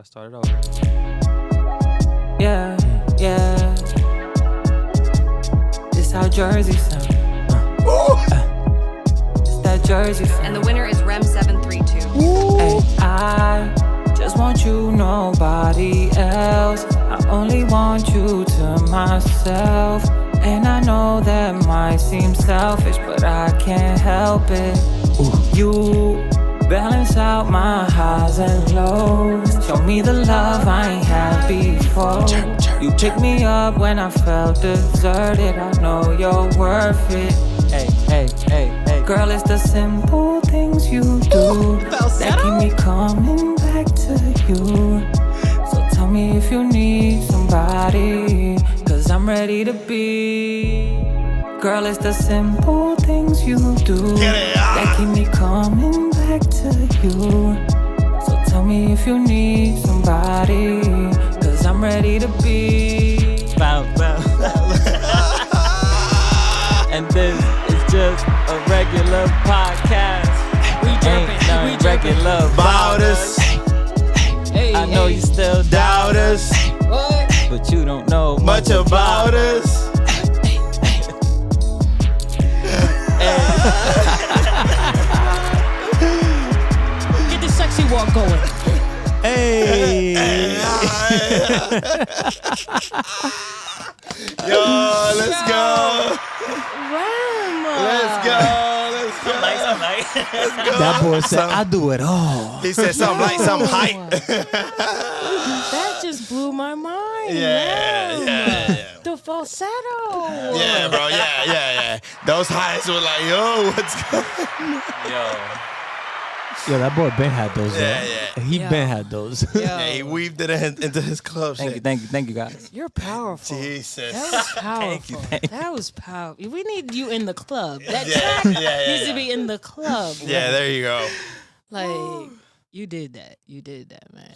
start it over. Yeah, yeah. This how Jersey sound. It's that Jersey sound. And the winner is Rem 732. Hey, I just want you, nobody else. I only want you to myself. And I know that might seem selfish, but I can't help it. You balance out my highs and lows. Show me the love I ain't had before. You pick me up when I felt deserted. I know you're worth it. Hey, hey, hey, hey. Girl, it's the simple things you do that keep me coming back to you. So tell me if you need somebody, 'cause I'm ready to be. Girl, it's the simple things you do that keep me coming back to you. So tell me if you need somebody, 'cause I'm ready to be. Bow, bow. And this is just a regular podcast. We Ain't jumping, nothing we jumping. regular about us. Hey, I know you still doubt us, What? but you don't know Much about us. Get the sexy walk going. Hey. Yo, let's go. Rem. Let's go. Let's go. Let's go. That boy said, I do it all. He said something like some hype. That just blew my mind. Yeah, Rem. yeah. The falsetto. Yeah, bro. Yeah. Those highs were like, yo, what's going on? Yo. Yo, that boy Ben had those. Yeah, though. He Yeah. Ben had those. Yeah, he weaved it into his club shit. Thank you, guys. You're powerful. Jesus. That was powerful. thank you. That was powerful. We need you in the club. That Yeah, track yeah, needs to be in the club. Yeah, there you go. Like, you did that. You did that, man.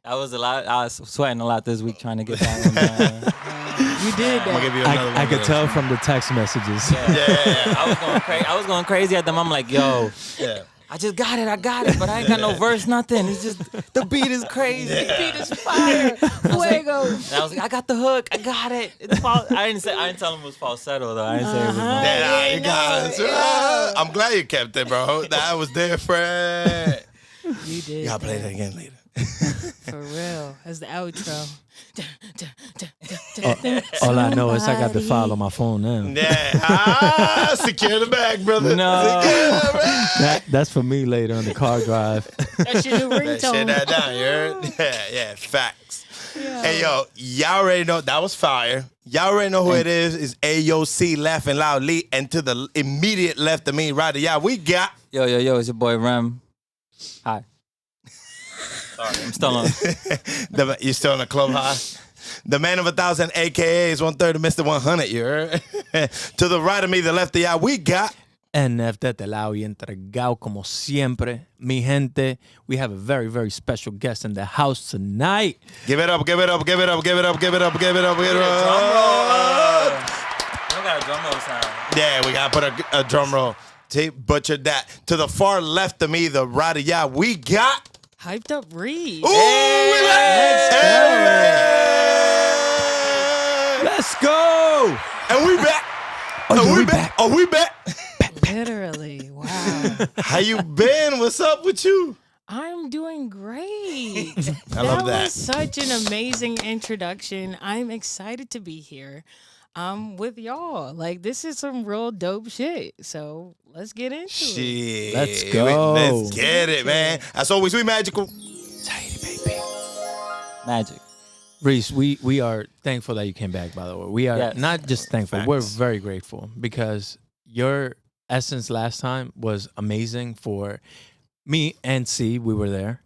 I was sweating a lot this week trying to get that one done. You did I'm gonna that. give you another one. I could of tell those. from the text messages. Yeah. I was going crazy at them. I'm like, yo, Yeah. I just got it, but I ain't got no verse, nothing. It's just the beat is crazy. The beat is fire. Fuego. And I was like, I got the hook, I got it. It's I didn't tell him it was falsetto though. I didn't say it was. Yeah, you got it. Yeah. I'm glad you kept it, bro. That was different. You did. You gotta play that again later. For real. That's the outro. All I know is I got the file on my phone now. Yeah. Secure the bag, brother. No. Secure the bag. That's for me later on the car drive. That's your new Shit ringtone. that down, you heard? Yeah, facts. Hey, yo, y'all already know that was fire. Y'all already know who it is. It's AOC laughing loudly. And to the immediate left of me, right, yeah, we got. Yo, it's your boy Rem. Hi. Sorry, I'm still on. You still in the club high? The man of 1,000 AKAs, 1/3 of Mr. 100, you heard? To the right of me, the left of y'all, we got. NF de este lado y entregado como siempre. Mi gente, we have a very, very special guest in the house tonight. Give it up, give it up, give it up, give it up, give it up, give it up, give it up. We don't got a drum roll sound. Yeah, we gotta put a drum roll. See, butchered that. To the far left of me, the right of y'all, we got. Hyped up Reese. Ooh, we Let's go! And we back. Oh, we back. Oh, we back. Literally. Wow. How you been? What's up with you? I'm doing great. I love that. Was such an amazing introduction. I'm excited to be here with y'all. Like, this is some real dope shit. So let's get into it. Shit. Let's go. Let's get it, man. As always, we magical. Magic. Reese, we are thankful that you came back, by the way. We are not just thankful, we're very grateful because your essence last time was amazing for me and C. We were there.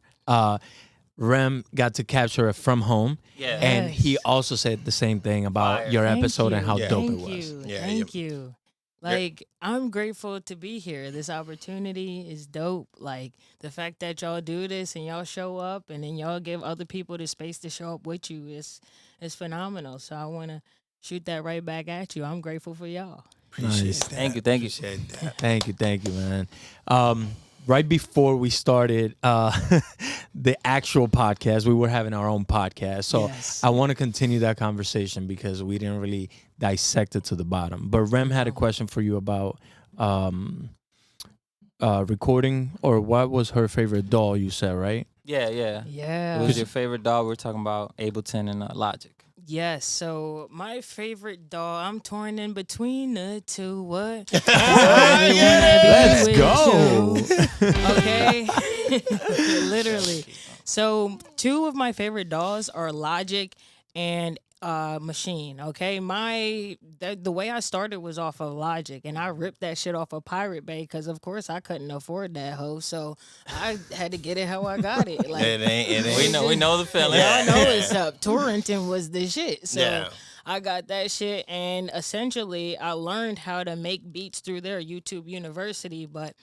Rem got to capture it from home. Yeah. And Yes. he also said the same thing about your Thank episode and you. how Yeah. dope Thank it was. you. Yeah, Thank you. Like, I'm grateful to be here. This opportunity is dope. Like, the fact that y'all do this and y'all show up and then y'all give other people the space to show up with you is phenomenal. So I want to shoot that right back at you. I'm grateful for y'all. Appreciate Nice. that. Thank you. Appreciate that. Thank you, man. right before we started the actual podcast, we were having our own podcast. So I want to continue that conversation because we didn't really dissect it to the bottom. But Rem had a question for you about recording, or what was her favorite DAW, you said, right? Yeah. What was your favorite DAW? We're talking about Ableton and Logic. Yes, so my favorite DAW, I'm torn in between the two. What? Let's go. Okay, literally. So 2 of my favorite DAWs are Logic and Machine. Okay, the way I started was off of Logic, and I ripped that shit off of Pirate Bay because of course I couldn't afford that hoe, so I had to get it how I got it. Like it ain't. We know the feeling. I know it's up. Torrenting was the shit. So I got that shit, and essentially I learned how to make beats through their YouTube University, but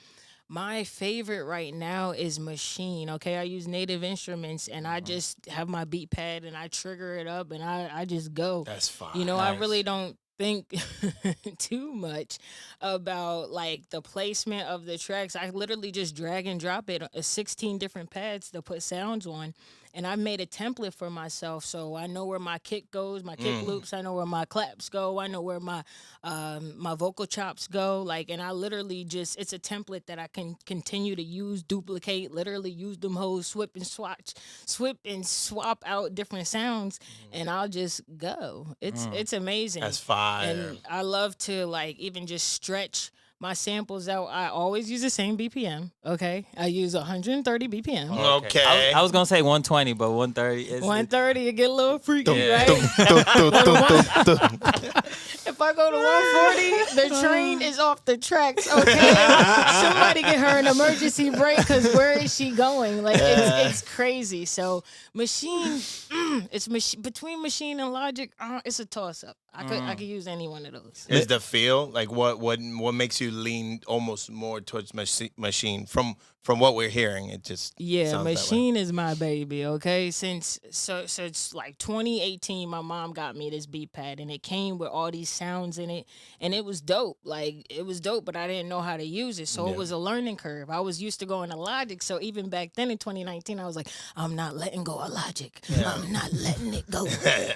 my favorite right now is Machine. Okay, I use Native Instruments, and I just have my beat pad, and I trigger it up, and I just go. That's fine. You know, I really don't think too much about like the placement of the tracks. I literally just drag and drop it 16 different pads to put sounds on, and I made a template for myself, so I know where my kick goes, my kick loops. I know where my claps go. I know where my my vocal chops go. Like, and I literally just, it's a template that I can continue to use, duplicate, literally use them hoes, swip and swap out different sounds, and I'll just go. It's amazing. That's fire. And I love to like even just stretch my samples out. I always use the same BPM. Okay, I use 130 BPM. Okay. I was gonna say 120, but 130 is 130, it get a little freaky, right? If I go to 140, the train is off the tracks. Okay, somebody get her an emergency brake because where is she going? Like it's crazy. So Machine, between Machine and Logic. It's a toss up. I could use any one of those. Is the feel like what makes you lean almost more towards Machine from what we're hearing? It just sounds Machine is my baby. Okay, since it's like 2018, my mom got me this beat pad, and it came with all these sounds in it, and it was dope. Like it was dope, but I didn't know how to use it, so it was a learning curve. I was used to going to Logic, so even back then in 2019, I was like, I'm not letting go of Logic. I'm not letting it go.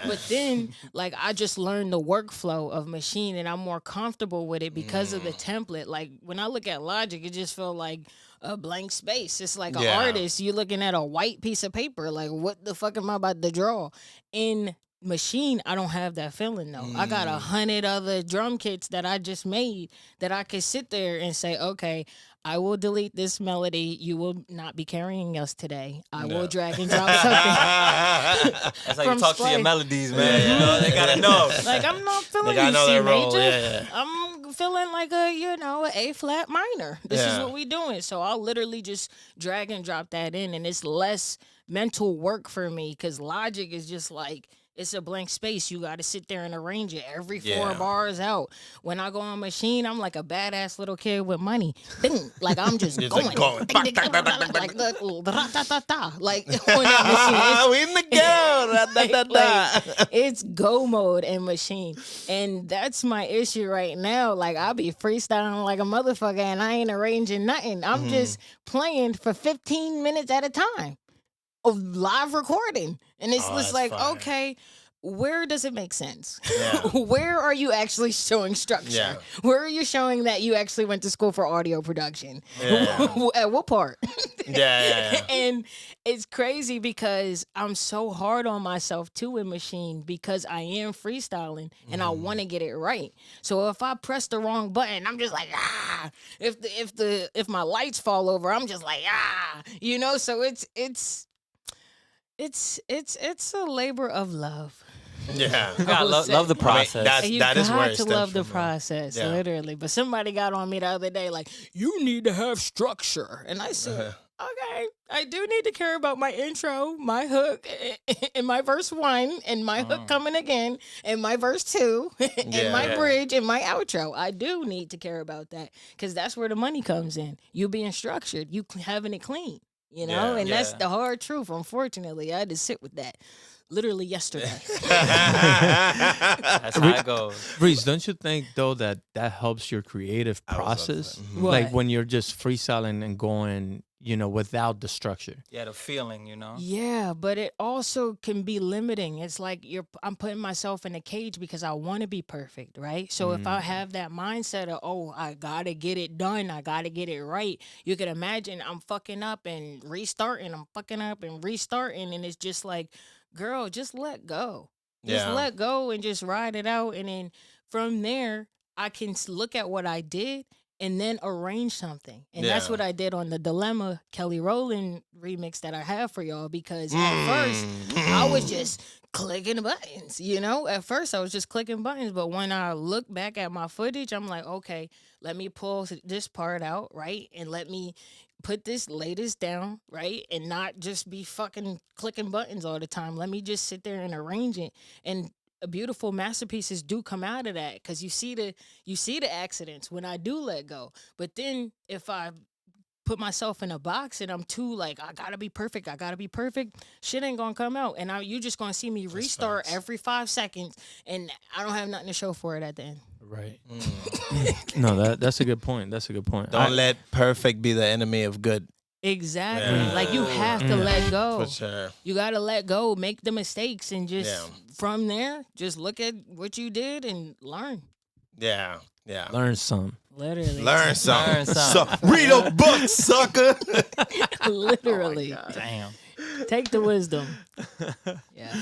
But then, like, I just learned the workflow of Machine, and I'm more comfortable with it because of the template. Like when I look at Logic, it just feels like a blank space. It's like an artist. You're looking at a white piece of paper. Like, what the fuck am I about to draw? In Machine, I don't have that feeling though. I got 100 other drum kits that I just made that I could sit there and say, okay, I will delete this melody. You will not be carrying us today. I will drag and drop something. That's how you talk to your melodies, man. You know, they gotta know. Like, I'm not feeling you, C major. I'm feeling like an A flat minor. This is what we doing. So I'll literally just drag and drop that in, and it's less mental work for me because Logic is just like, it's a blank space. You got to sit there and arrange it every 4 bars out. When I go on Machine, I'm like a badass little kid with money. Ding, like I'm just going. Like the like on that Machine. We in the go. Like, it's go mode in Machine, and that's my issue right now. Like I be freestyling like a motherfucker, and I ain't arranging nothing. I'm just playing for 15 minutes at a time of live recording, and it's just like, fire. Okay, where does it make sense? Where are you actually showing structure? Where are you showing that you actually went to school for audio production? At what part? And it's crazy because I'm so hard on myself too in Machine because I am freestyling and I want to get it right. So if I press the wrong button, I'm just like, if my lights fall over, I'm just like, so it's a labor of love. Yeah, you gotta love the process. I mean, that is where it stems love the from, process, literally. But somebody got on me the other day, like, you need to have structure, and I said, okay, I do need to care about my intro, my hook, and my verse 1, and my hook coming again, and my verse 2, and my bridge, and my outro. I do need to care about that because that's where the money comes in. You being structured, you having it clean. you know, Yeah. and that's Yeah. the hard truth. Unfortunately, I had to sit with that literally yesterday. That's how it goes. Reese, don't you think though that helps your creative process? Like What? when you're just freestyling and going, without the structure. Yeah, the feeling, you know. Yeah, but it also can be limiting. It's like I'm putting myself in a cage because I want to be perfect, right? So if I have that mindset of, oh, I got to get it done, I got to get it right, you can imagine I'm fucking up and restarting, I'm fucking up and restarting, and it's just like, girl, just let go. Just Yeah. let go and just ride it out, and then from there I can look at what I did and then arrange something. And that's Yeah. what I did on the Dilemma Kelly Rowland remix that I have for y'all, because at first I was just clicking buttons, you know? At first I was just clicking buttons, but when I look back at my footage, I'm like, okay, let me pull this part out, right? And let me lay this down, right? And not just be fucking clicking buttons all the time. Let me just sit there and arrange it. And beautiful masterpieces do come out of that, because you see the accidents when I do let go. But then if I put myself in a box and I'm too like, I gotta be perfect, shit ain't gonna come out, and you just gonna see me restart every 5 seconds, and I don't have nothing to show for it at the end. Right. No, that's a good point. That's a good point. Don't let perfect be the enemy of good. Exactly. Yeah. Like, you have to let go. For sure. You gotta let go, make the mistakes, and just Yeah. from there, just look at what you did and learn. Yeah. Yeah. Learn some. Literally. Learn something. Learn something. So, read a book, sucker. Literally. Damn. Take the wisdom. Yeah.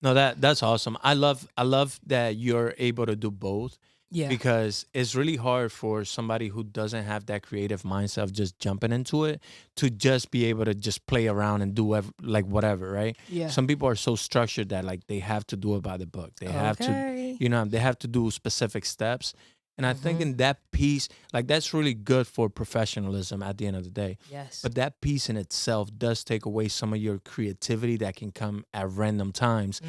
No, that's awesome. I love that you're able to do both. Yeah. Because it's really hard for somebody who doesn't have that creative mindset of just jumping into it to just be able to just play around and do whatever, right? Yeah. Some people are so structured that like they have to do it by the book. They have to, Okay. they have to do specific steps. And I think in that piece, like that's really good for professionalism at the end of the day. Yes. But that piece in itself does take away some of your creativity that can come at random times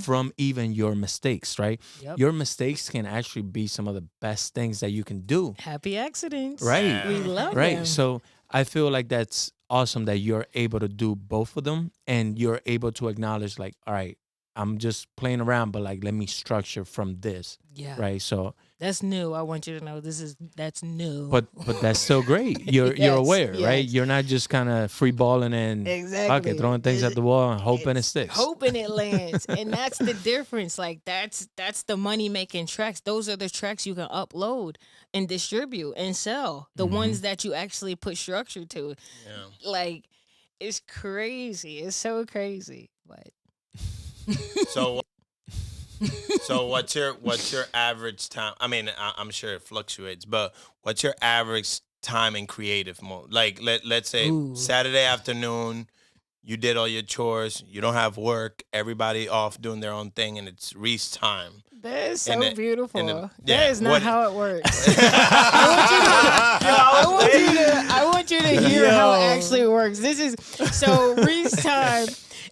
from even your mistakes, right? Yep. Your mistakes can actually be some of the best things that you can do. Happy accidents. Right. We love Right. them. So I feel like that's awesome that you're able to do both of them, and you're able to acknowledge like, all right, I'm just playing around, but like, let me structure from this. Yeah. Right. So That's new. I want you to know that's new. But that's still great. You're Yes, aware, right? yes. You're not just kind of free balling and Exactly. throwing things at the wall and hoping it sticks. hoping it lands. And that's the difference. Like, that's the money making tracks. Those are the tracks you can upload and distribute and sell. The ones that you actually put structure to. Yeah. Like, it's crazy. It's so crazy. But So what's your average time? I mean, I'm sure it fluctuates, but what's your average time in creative mode? Like let's say Ooh. Saturday afternoon, you did all your chores, you don't have work, everybody off doing their own thing, and it's Reese time. that is so And beautiful. yeah, That is not what- how it works. I want you to hear how it actually works. This is so Reese time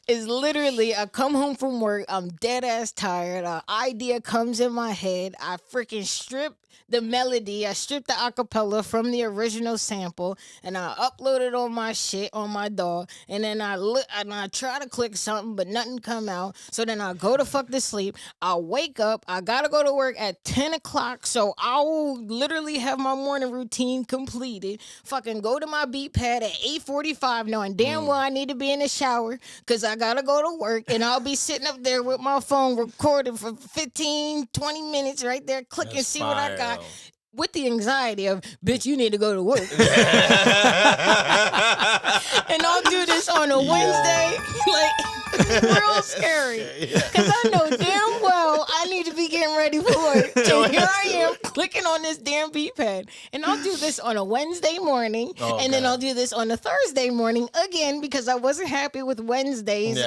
is literally I come home from work, I'm dead ass tired, an idea comes in my head, I freaking strip the melody, I strip the acapella from the original sample, and I upload it on my shit, on my DAW, and then I look and I try to click something, but nothing come out. So then I go to fuck to sleep. I wake up. I gotta go to work at 10 o'clock. So I will literally have my morning routine completed. Fucking go to my beat pad at 8:45, knowing damn well I need to be in the shower because I gotta go to work, and I'll be sitting up there with my phone recording for 15, 20 minutes right there, click and see what I fire, got. though. With the anxiety of, bitch, you need to go to work. And I'll do this on a Wednesday. Like, real scary. Because I know damn well I need to be getting ready for work. So here I am clicking on this damn beat pad. And I'll do this on a Wednesday morning. Oh, and then God. I'll do this on a Thursday morning again because I wasn't happy with Wednesday's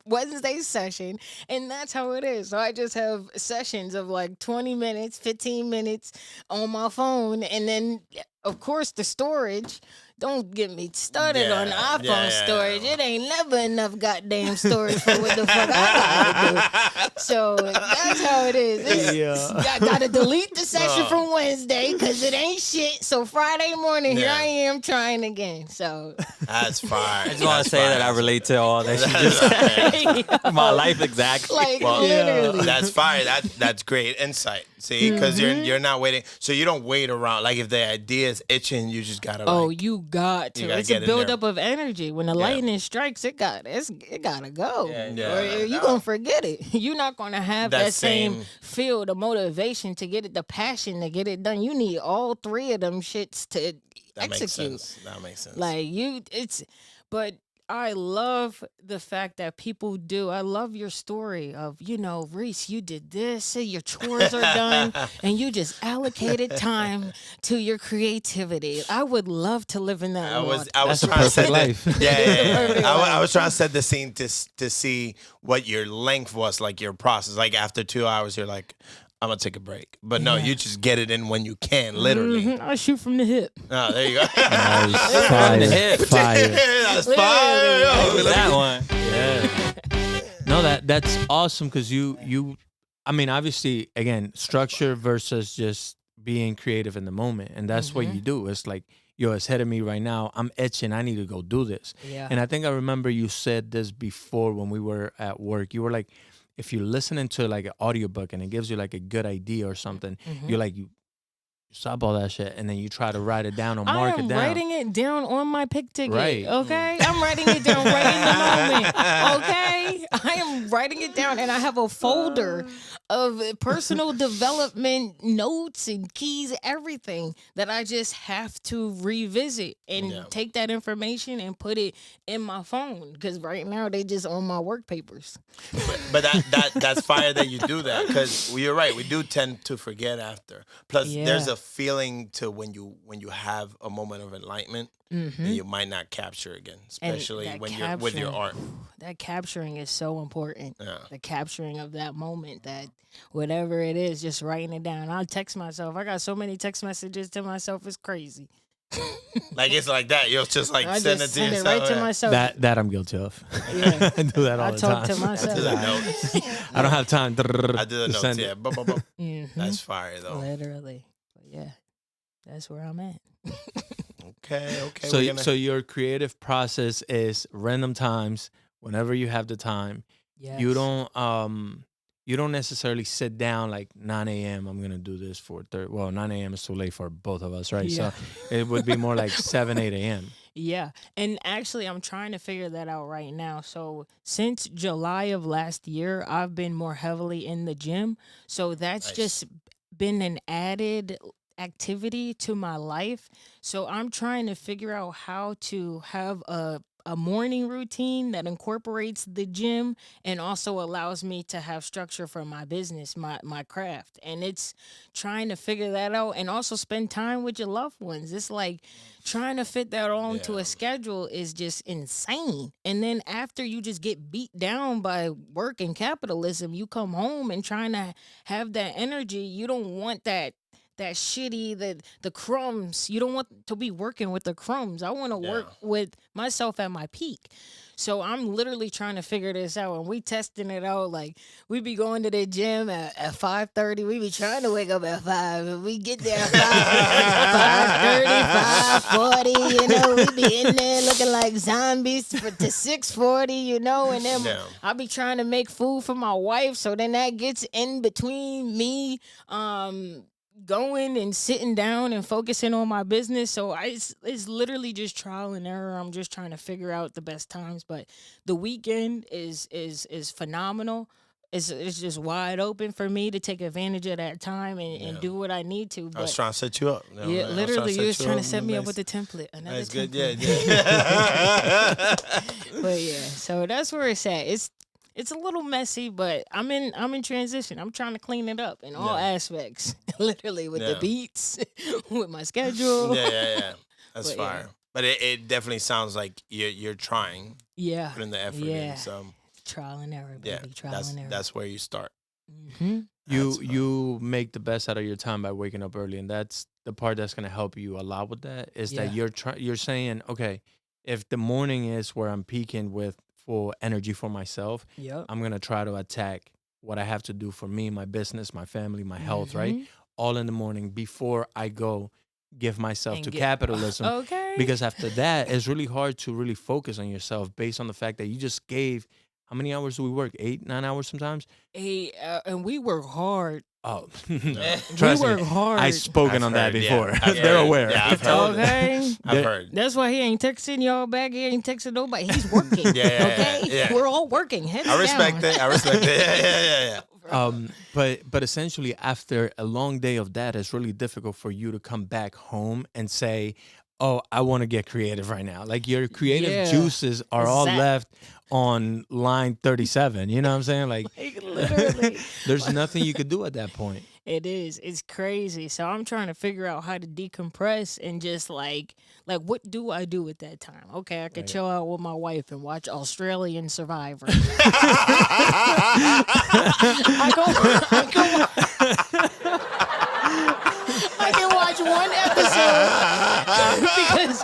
Wednesday's session. And that's how it is. So I just have sessions of like 20 minutes, 15 minutes on my phone. And then, of course, the storage don't get me started on iPhone yeah. storage. It ain't never enough goddamn storage for what the fuck I gotta do. So that's how it is. I gotta delete the session from Wednesday because it ain't shit. So Friday morning, here I am trying again. So that's fire. I just want to say that I relate to all that she just said. My life exactly. Like literally. That's fire. That's great insight. See, because you're not waiting. So you don't wait around. Like if the idea is itching, you just gotta. You got to. It's a buildup of energy. When the lightning strikes, it gotta go. Or you gonna forget it. You're not gonna have that same feel, the motivation to get it, the passion to get it done. You need all three of them shits to execute. That makes sense. Like but I love the fact that people do. I love your story of, Reese, you did this, say your chores are done, and you just allocated time to your creativity. I would love to live in that world. I was trying to set life. I was trying to set the scene to see what your length was, like your process. Like after 2 hours, you're like, I'm gonna take a break, but no, you just get it in when you can, literally. I shoot from the hip. Oh, there you go. Nice. Fire. That's fire. That one. Yeah. No, that's awesome because you. I mean, obviously, again, structure versus just being creative in the moment, and that's what you do. It's like, yo, it's ahead of me right now. I'm etching. I need to go do this. Yeah. And I think I remember you said this before when we were at work. You were like, if you're listening to like an audiobook and it gives you like a good idea or something, you're like, you stop all that shit and then you try to write it down or mark it down. I'm writing it down on my pick ticket. Right. Okay? I'm writing it down right in the moment. Okay? I am writing it down and I have a folder of personal development notes and keys, everything that I just have to revisit and take that information and put it in my phone. Because right now they just on my work papers. But that's fire that you do that, because you're right. We do tend to forget after. Plus, there's a feeling to when you have a moment of enlightenment, and you might not capture again, especially when you're with your art. That capturing is so important. Yeah. The capturing of that moment, that whatever it is, just writing it down. I'll text myself. I got so many text messages to myself. It's crazy. Like it's like that. You'll just like send it to yourself. Right to myself. That I'm guilty of. Yeah. I do that all the time. I talk to myself. I do the notes. I don't have time. I do the notes. Yeah. That's fire though. Literally. But yeah, that's where I'm at. Okay. So your creative process is random times whenever you have the time. Yes. You don't necessarily sit down like 9 a.m. I'm gonna do this for 9 a.m. is too late for both of us, right? Yeah. So it would be more like 7, 8 a.m. Yeah. And actually, I'm trying to figure that out right now. So since July of last year, I've been more heavily in the gym. So that's just been an added activity to my life. So I'm trying to figure out how to have a morning routine that incorporates the gym and also allows me to have structure for my business, my craft. And it's trying to figure that out and also spend time with your loved ones. It's like trying to fit that all into a schedule is just insane. And then after you just get beat down by work and capitalism, you come home and trying to have that energy. You don't want that shitty, the crumbs. You don't want to be working with the crumbs. I want to work with myself at my peak. So I'm literally trying to figure this out, and we testing it out. Like, we be going to the gym at 5:30. We be trying to wake up at 5. And we get there at 5:30, 5:40, we be in there looking like zombies to 6:40, and then I be trying to make food for my wife, so then that gets in between me, going and sitting down and focusing on my business. So it's literally just trial and error. I'm just trying to figure out the best times, but the weekend is phenomenal. It's just wide open for me to take advantage of that time and do what I need to. But I was trying to set you up. Literally, you was trying to set me up with a template. That's template. good. Yeah. But yeah, so that's where it's at. It's a little messy, but I'm in transition. I'm trying to clean it up in all aspects. Literally with the beats, with my schedule. Yeah. That's fire. But it definitely sounds like you're trying. Yeah. Putting the effort in. So trial and error, baby. Trial and error. That's where you start. Mm-hmm. You make the best out of your time by waking up early, and that's the part that's gonna help you a lot with that is that Yeah. you're saying, okay, if the morning is where I'm peaking with full energy for myself, Yep. I'm gonna try to attack what I have to do for me, my business, my family, my health, right? Mhm. All in the morning before I go give myself And to get- capitalism. Okay. Because after that, it's really hard to really focus on yourself based on the fact that you just gave. How many hours do we work? 8, 9 hours sometimes. Hey, and we work hard. Oh, We trust work me, hard. I've spoken I've on heard, that yeah. before. I've They're heard. aware. Yeah, I've heard. Okay. I've heard. That's why he ain't texting y'all back. He ain't texting nobody. He's working. Yeah, okay. yeah. We're all working. Heads I respect down. it. I respect it. Yeah. But essentially, after a long day of that, it's really difficult for you to come back home and say, "Oh, I want to get creative right now." Like your creative Yeah. juices are all Exact- left on line 37. You know what I'm saying? Like, Like, literally. there's nothing you could do at that point. It is. It's crazy. So I'm trying to figure out how to decompress and just like what do I do at that time? Okay, I could chill out with my wife and watch Australian Survivor. I can watch one episode because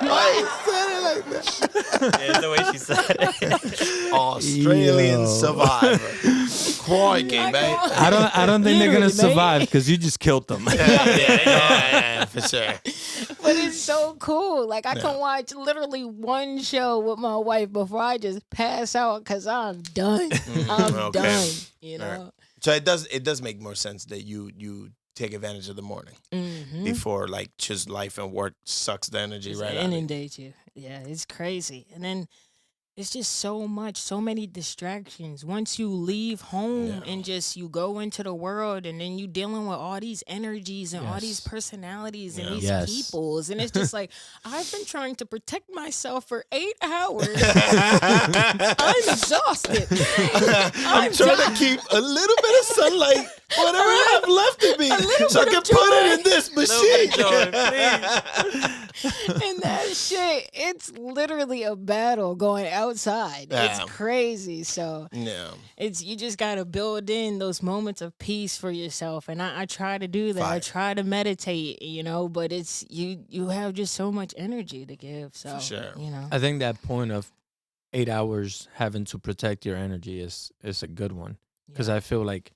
Yeah, the way she said it. Australian Yo. survivor. Crikey, man. I don't think they're gonna Literally, man. survive because you just killed them. Yeah, for sure. but it's so cool. Like I can watch literally one show with my wife before I just pass out because I'm done. I'm okay. done. You All know. right. So it does make more sense that you take advantage of the morning before like just life and work sucks the energy Just right out of you. inundate you. Yeah, it's crazy. And then it's just so many distractions. Once you leave home and just you go into the world and then you dealing with all these energies and all these Yes. personalities and Yeah. these Yes. peoples. And it's just like, I've been trying to protect myself for 8 hours. I'm exhausted. I'm trying to keep a little bit of sunlight, whatever I have left of me, so I bit can of put it joy. in this machine. And that shit, it's literally a battle going outside. It's Yeah. crazy. So Yeah. it's you just gotta build in those moments of peace for yourself. And I try to do that. I Fire. try to meditate, but it's you have just so much energy to give. So sure. I think that point of 8 hours having to protect your energy is a good one because I feel like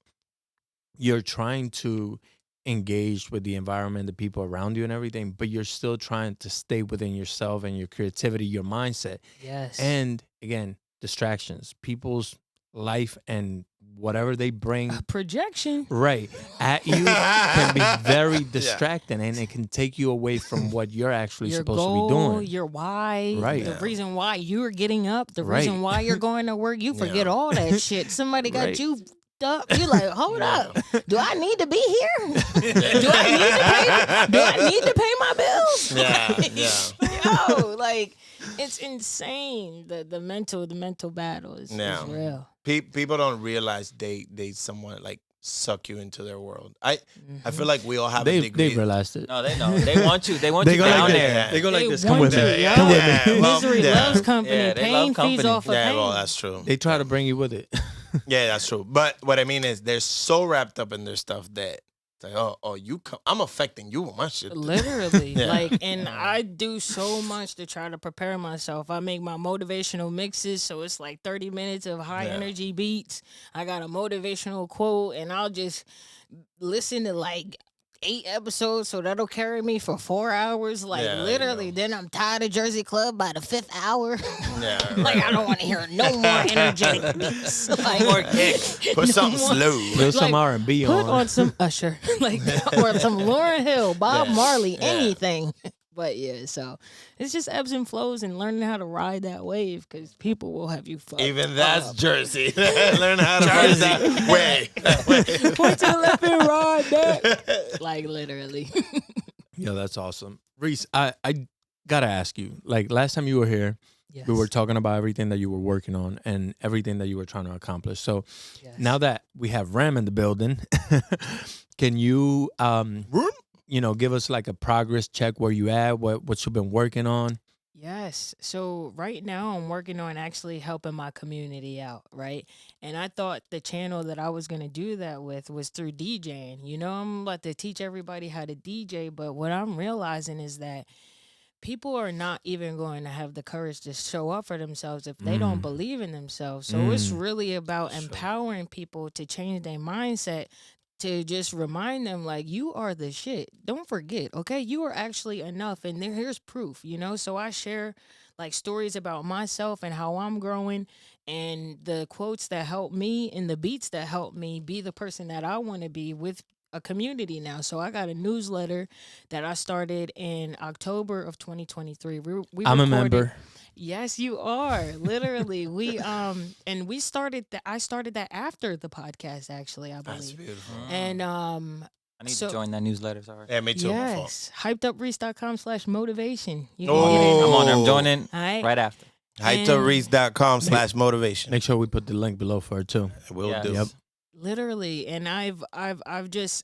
you're trying to engage with the environment, the people around you and everything, but you're still trying to stay within yourself and your creativity, your mindset. Yes. And again, distractions, people's life and whatever they bring projection. right at you can be very distracting and it can take you away from what you're actually Your supposed goal, to be doing. your why, Right. the Yeah. reason why you're getting up, the Right. reason why you're going to work. You forget all that shit. Somebody got Right. you up. You're like, hold up. Do I need to be here? Do I need to pay my bills? Yo, like it's insane. The mental battle is real. People don't realize they somewhat like suck you into their world. I feel like we all have a degree. They've realized it. No, they know. They want you. They want They you go down like there. this. They go like They this. Come want with you, me. yo. Come with Yeah, me. well, Misery yeah. loves company. Yeah, they Pain love feeds company. off of Yeah, pain. well, that's true. They try to bring you with it. Yeah, that's true. But what I mean is, they're so wrapped up in their stuff that it's like, oh, you come. I'm affecting you with my shit. Literally. Yeah. And I do so much to try to prepare myself. I make my motivational mixes, so it's like 30 minutes of high energy beats. I got a motivational quote, and I'll just listen to like 8 episodes, so that'll carry me for 4 hours. Like Yeah, literally, you then I'm tired of Jersey Club by the 5th hour. Yeah, Like right. I don't want to hear no more energetic beats. Like More kicks. Put something slow. Put some Like, R&B put on. on some Usher, or some Lauryn Hill, Bob Yeah, Marley, yeah. anything. But yeah, so it's just ebbs and flows and learning how to ride that wave because people will have you fucked Even that's up. Jersey. Learn how to ride that way. Point to the left and ride that. Like literally. Yeah, that's awesome. Reese, I gotta ask you, like last time you were here, Yes. we were talking about everything that you were working on and everything that you were trying to accomplish. So Yes. now that we have Ram in the building, can you give us like a progress check where you at, what you've been working on? Yes. So right now I'm working on actually helping my community out, right? And I thought the channel that I was going to do that with was through DJing. You know, I'm about to teach everybody how to DJ, but what I'm realizing is that people are not even going to have the courage to show up for themselves if they don't believe in themselves. So it's really about empowering people to change their mindset, to just remind them like you are the shit. Don't forget, okay? You are actually enough, and here's proof, you know? So I share like stories about myself and how I'm growing, and the quotes that help me and the beats that help me be the person that I want to be with a community now. So I got a newsletter that I started in October of 2023. I'm a recorded- member. Yes, you are. Literally. And we started that. I started that after the podcast, actually, I believe. That's beautiful. And I need to join that newsletter. Sorry. Yeah, me too. my fault. yes, hypedupreese.com/motivation. You Oh. can get in. I'm on there. I'm joining All right. right after. HypedUpReese.com/motivation. Make sure we put the link below for it too. We'll Yes. do. Yep. Literally, and I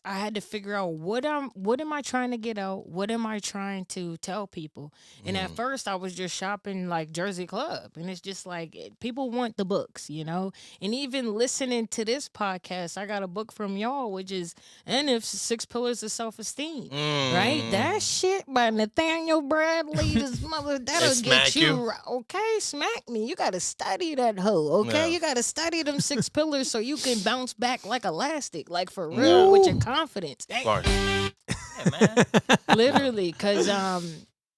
had to figure out what am I trying to get out? What am I trying to tell people? And at first I was just shopping like Jersey Club, and it's just like people want the books, you know? And even listening to this podcast, I got a book from y'all, which is NF's 6 Pillars of Self-Esteem. Right? That shit by Nathaniel Bradley, this mother, that'll smack get you. Okay, smack me. You gotta study that hoe, okay? Yeah. You gotta study them 6 pillars so you can bounce back like elastic, like for real, with your confidence. Bars. Yeah, man. Literally, because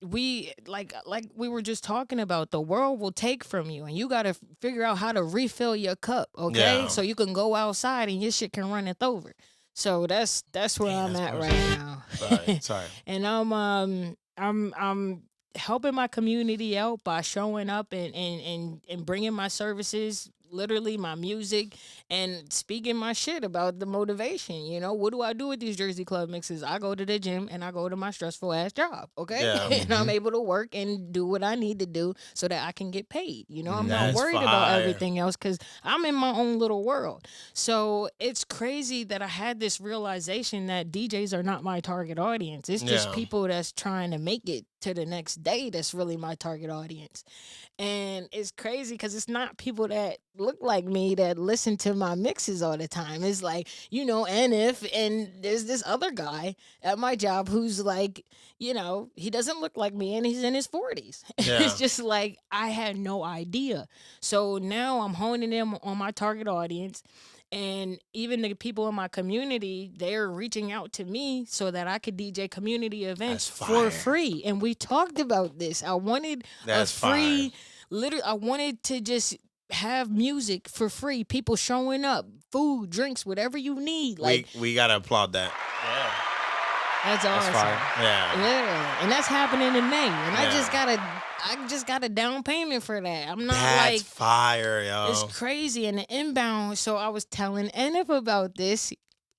we like we were just talking about, the world will take from you, and you got to figure out how to refill your cup, okay? Yeah. So you can go outside and your shit can run it over. So that's where I'm that's at personal. right now. Sorry. And I'm helping my community out by showing up and bringing my services, literally my music, and speaking my shit about the motivation. You know, what do I do with these Jersey Club mixes? I go to the gym and I go to my stressful ass job, okay? Yeah. And I'm able to work and do what I need to do so that I can get paid. You know, I'm not That's worried about fire. everything else because I'm in my own little world. So it's crazy that I had this realization that DJs are not my target audience. It's just Yeah. people that's trying to make it to the next day that's really my target audience. And it's crazy because it's not people that look like me that listen to my mixes all the time. It's like, you know, and there's this other guy at my job who's like, you know, he doesn't look like me and he's in his 40s. Yeah. It's just like, I had no idea. So now I'm honing in on my target audience. And even the people in my community, they're reaching out to me so that I could DJ community events That's for fire. free. And we talked about this. I wanted That's a free, I wanted to just have music for free. People showing up, food, drinks, whatever you need. Like, we gotta applaud that. that's awesome. fire. Yeah. Literally. And that's happening in May. And I Yeah. just got a down payment for that. I'm not That's like, fire, yo. it's crazy. And the inbound, so I was telling NF about this.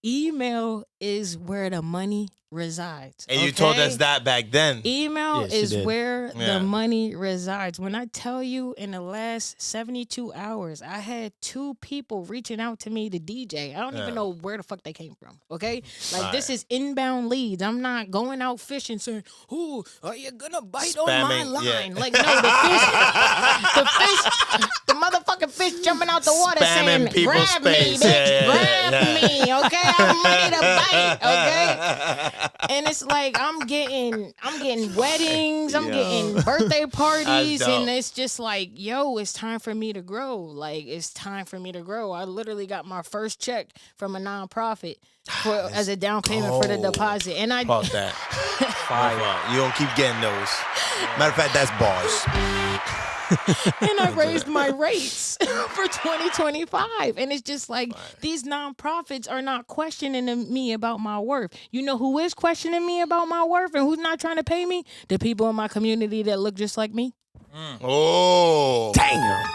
Email is where the money resides. And you told okay? us that back then. Email Yes, you is did. where Yeah. the money resides. When I tell you, in the last 72 hours, I had 2 people reaching out to me to DJ. I don't Yeah. even know where the fuck they came from. Okay? Like, this Fire. is inbound leads. I'm not going out fishing saying, "Ooh, are you gonna bite on my Spamming, line?" yeah. Like, no, the motherfucking fish jumping out the water Spamming saying, people's "Grab me, space. bitch, Yeah, yeah, grab yeah. me, okay? I'm ready to bite, okay?" And it's like I'm getting weddings, I'm getting birthday parties, That's dope. and it's just like, yo, it's time for me to grow. Like, it's time for me to grow. I literally got my first check from a nonprofit as a down payment for the dope. deposit, and I Applaud that. You don't keep getting those. Matter of fact, that's bars. and I raised my rates for 2025. And it's just like, these nonprofits are not questioning me about my worth. You know who is questioning me about my worth and who's not trying to pay me? The people in my community that look just like me. Oh. Damn.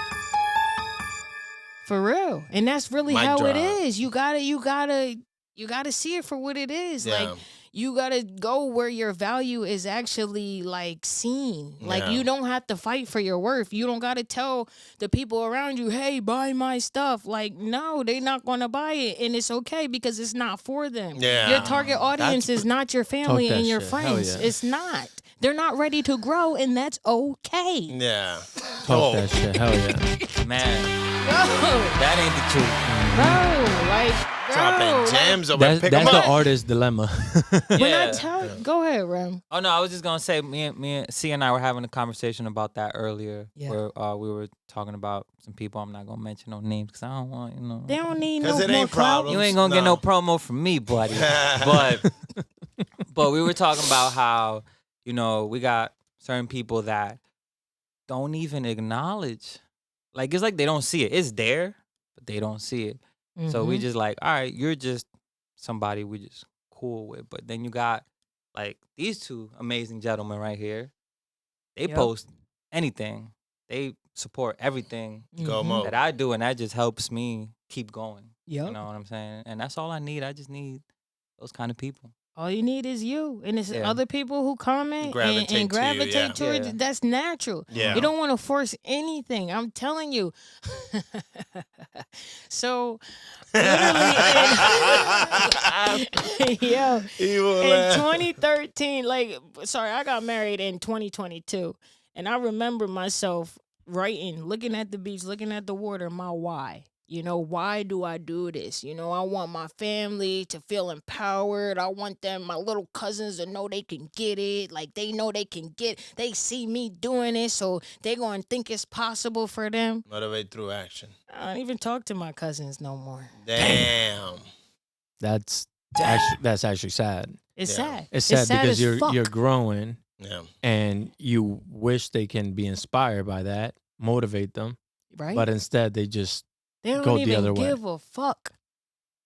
For real. And that's really Mic how drop. it is. You gotta see it for what it is. Yeah. Like, you gotta go where your value is actually like seen. Like, Yeah. you don't have to fight for your worth. You don't gotta tell the people around you, "Hey, buy my stuff." Like, no, they're not gonna buy it, and it's okay because it's not for them. Yeah. Your target audience is not your family that and your shit. Hell friends. yeah. It's not. They're not ready to grow, and that's okay. Yeah. Talk that shit. Hell yeah. Man, Bro, that ain't the truth. bro, like, Dropping gems over. That's Pick 'em the up. artist dilemma. When Yeah. I tell, go ahead, Rem. Oh no, I was just gonna say me and C and I were having a conversation about that earlier, Yeah. where we were talking about some people. I'm not gonna mention no names because I don't want They don't need 'Cause no it more ain't clout. problems. You ain't gonna get No. no promo from me, buddy. but we were talking about how we got certain people that don't even acknowledge. Like it's like they don't see it. It's there, but they don't see it. So we Mhm. just like, all right, you're just somebody we just cool with. But then you got like these two amazing gentlemen right here. They Yep. post anything. They support everything Go Mhm. Mo. that I do, and that just helps me keep going. Yep. You know what I'm saying? And that's all I need. I just need those kind of people. All you need is you, and it's Yeah. other people who comment Gravitate to you, and gravitate yeah. towards Yeah. it. That's natural. Yeah. You don't want to force anything. I'm telling you. So, literally, yo, He will in laugh. 2013, I got married in 2022, and I remember myself looking at the beach, looking at the water, my why. Why do I do this? I want my family to feel empowered. I want my little cousins to know they can get it. Like, they know they can they see me doing it, so they're going to think it's possible for them. Motivate through action. I don't even talk to my cousins no more. Damn. That's actually sad. It's Yeah. sad. It's sad because as fuck. you're growing Yeah. and you wish they can be inspired by that, motivate them, right? but instead they just They don't go the even other way. give a fuck.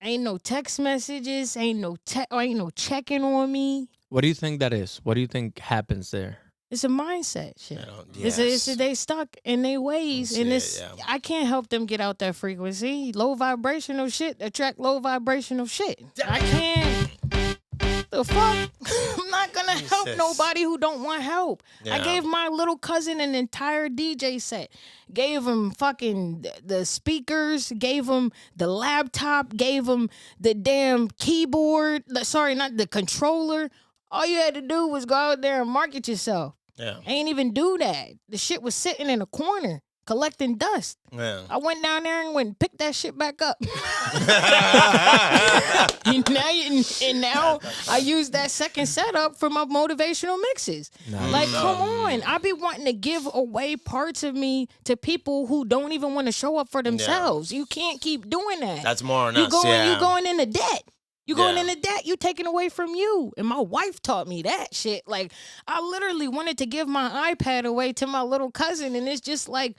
Ain't no text messages. Ain't no checking on me. What do you think that is? What do you think happens there? It's a mindset shit. I don't- It's yes. they stuck in their ways, and That's it, it's yeah. I can't help them get out that frequency. Low vibrational shit attract low vibrational shit. I can't. The fuck? I'm not gonna help Jesus. nobody who don't want help. I Yeah. gave my little cousin an entire DJ set. Gave him fucking the speakers. Gave him the laptop. Gave him the damn keyboard. Sorry, not the controller. All you had to do was go out there and market yourself. Yeah. Ain't even do that. The shit was sitting in a corner collecting dust. Yeah. I went down there and went and picked that shit back up. Now I use that second setup for my motivational mixes. Nice. Like, come on. I be wanting to give away parts of me to people who don't even want to show up for themselves. You can't keep doing that. That's more on You us. going Yeah. into debt. You going Yeah. into debt, you taking away from you. And my wife taught me that shit. Like, I literally wanted to give my iPad away to my little cousin, and it's just like,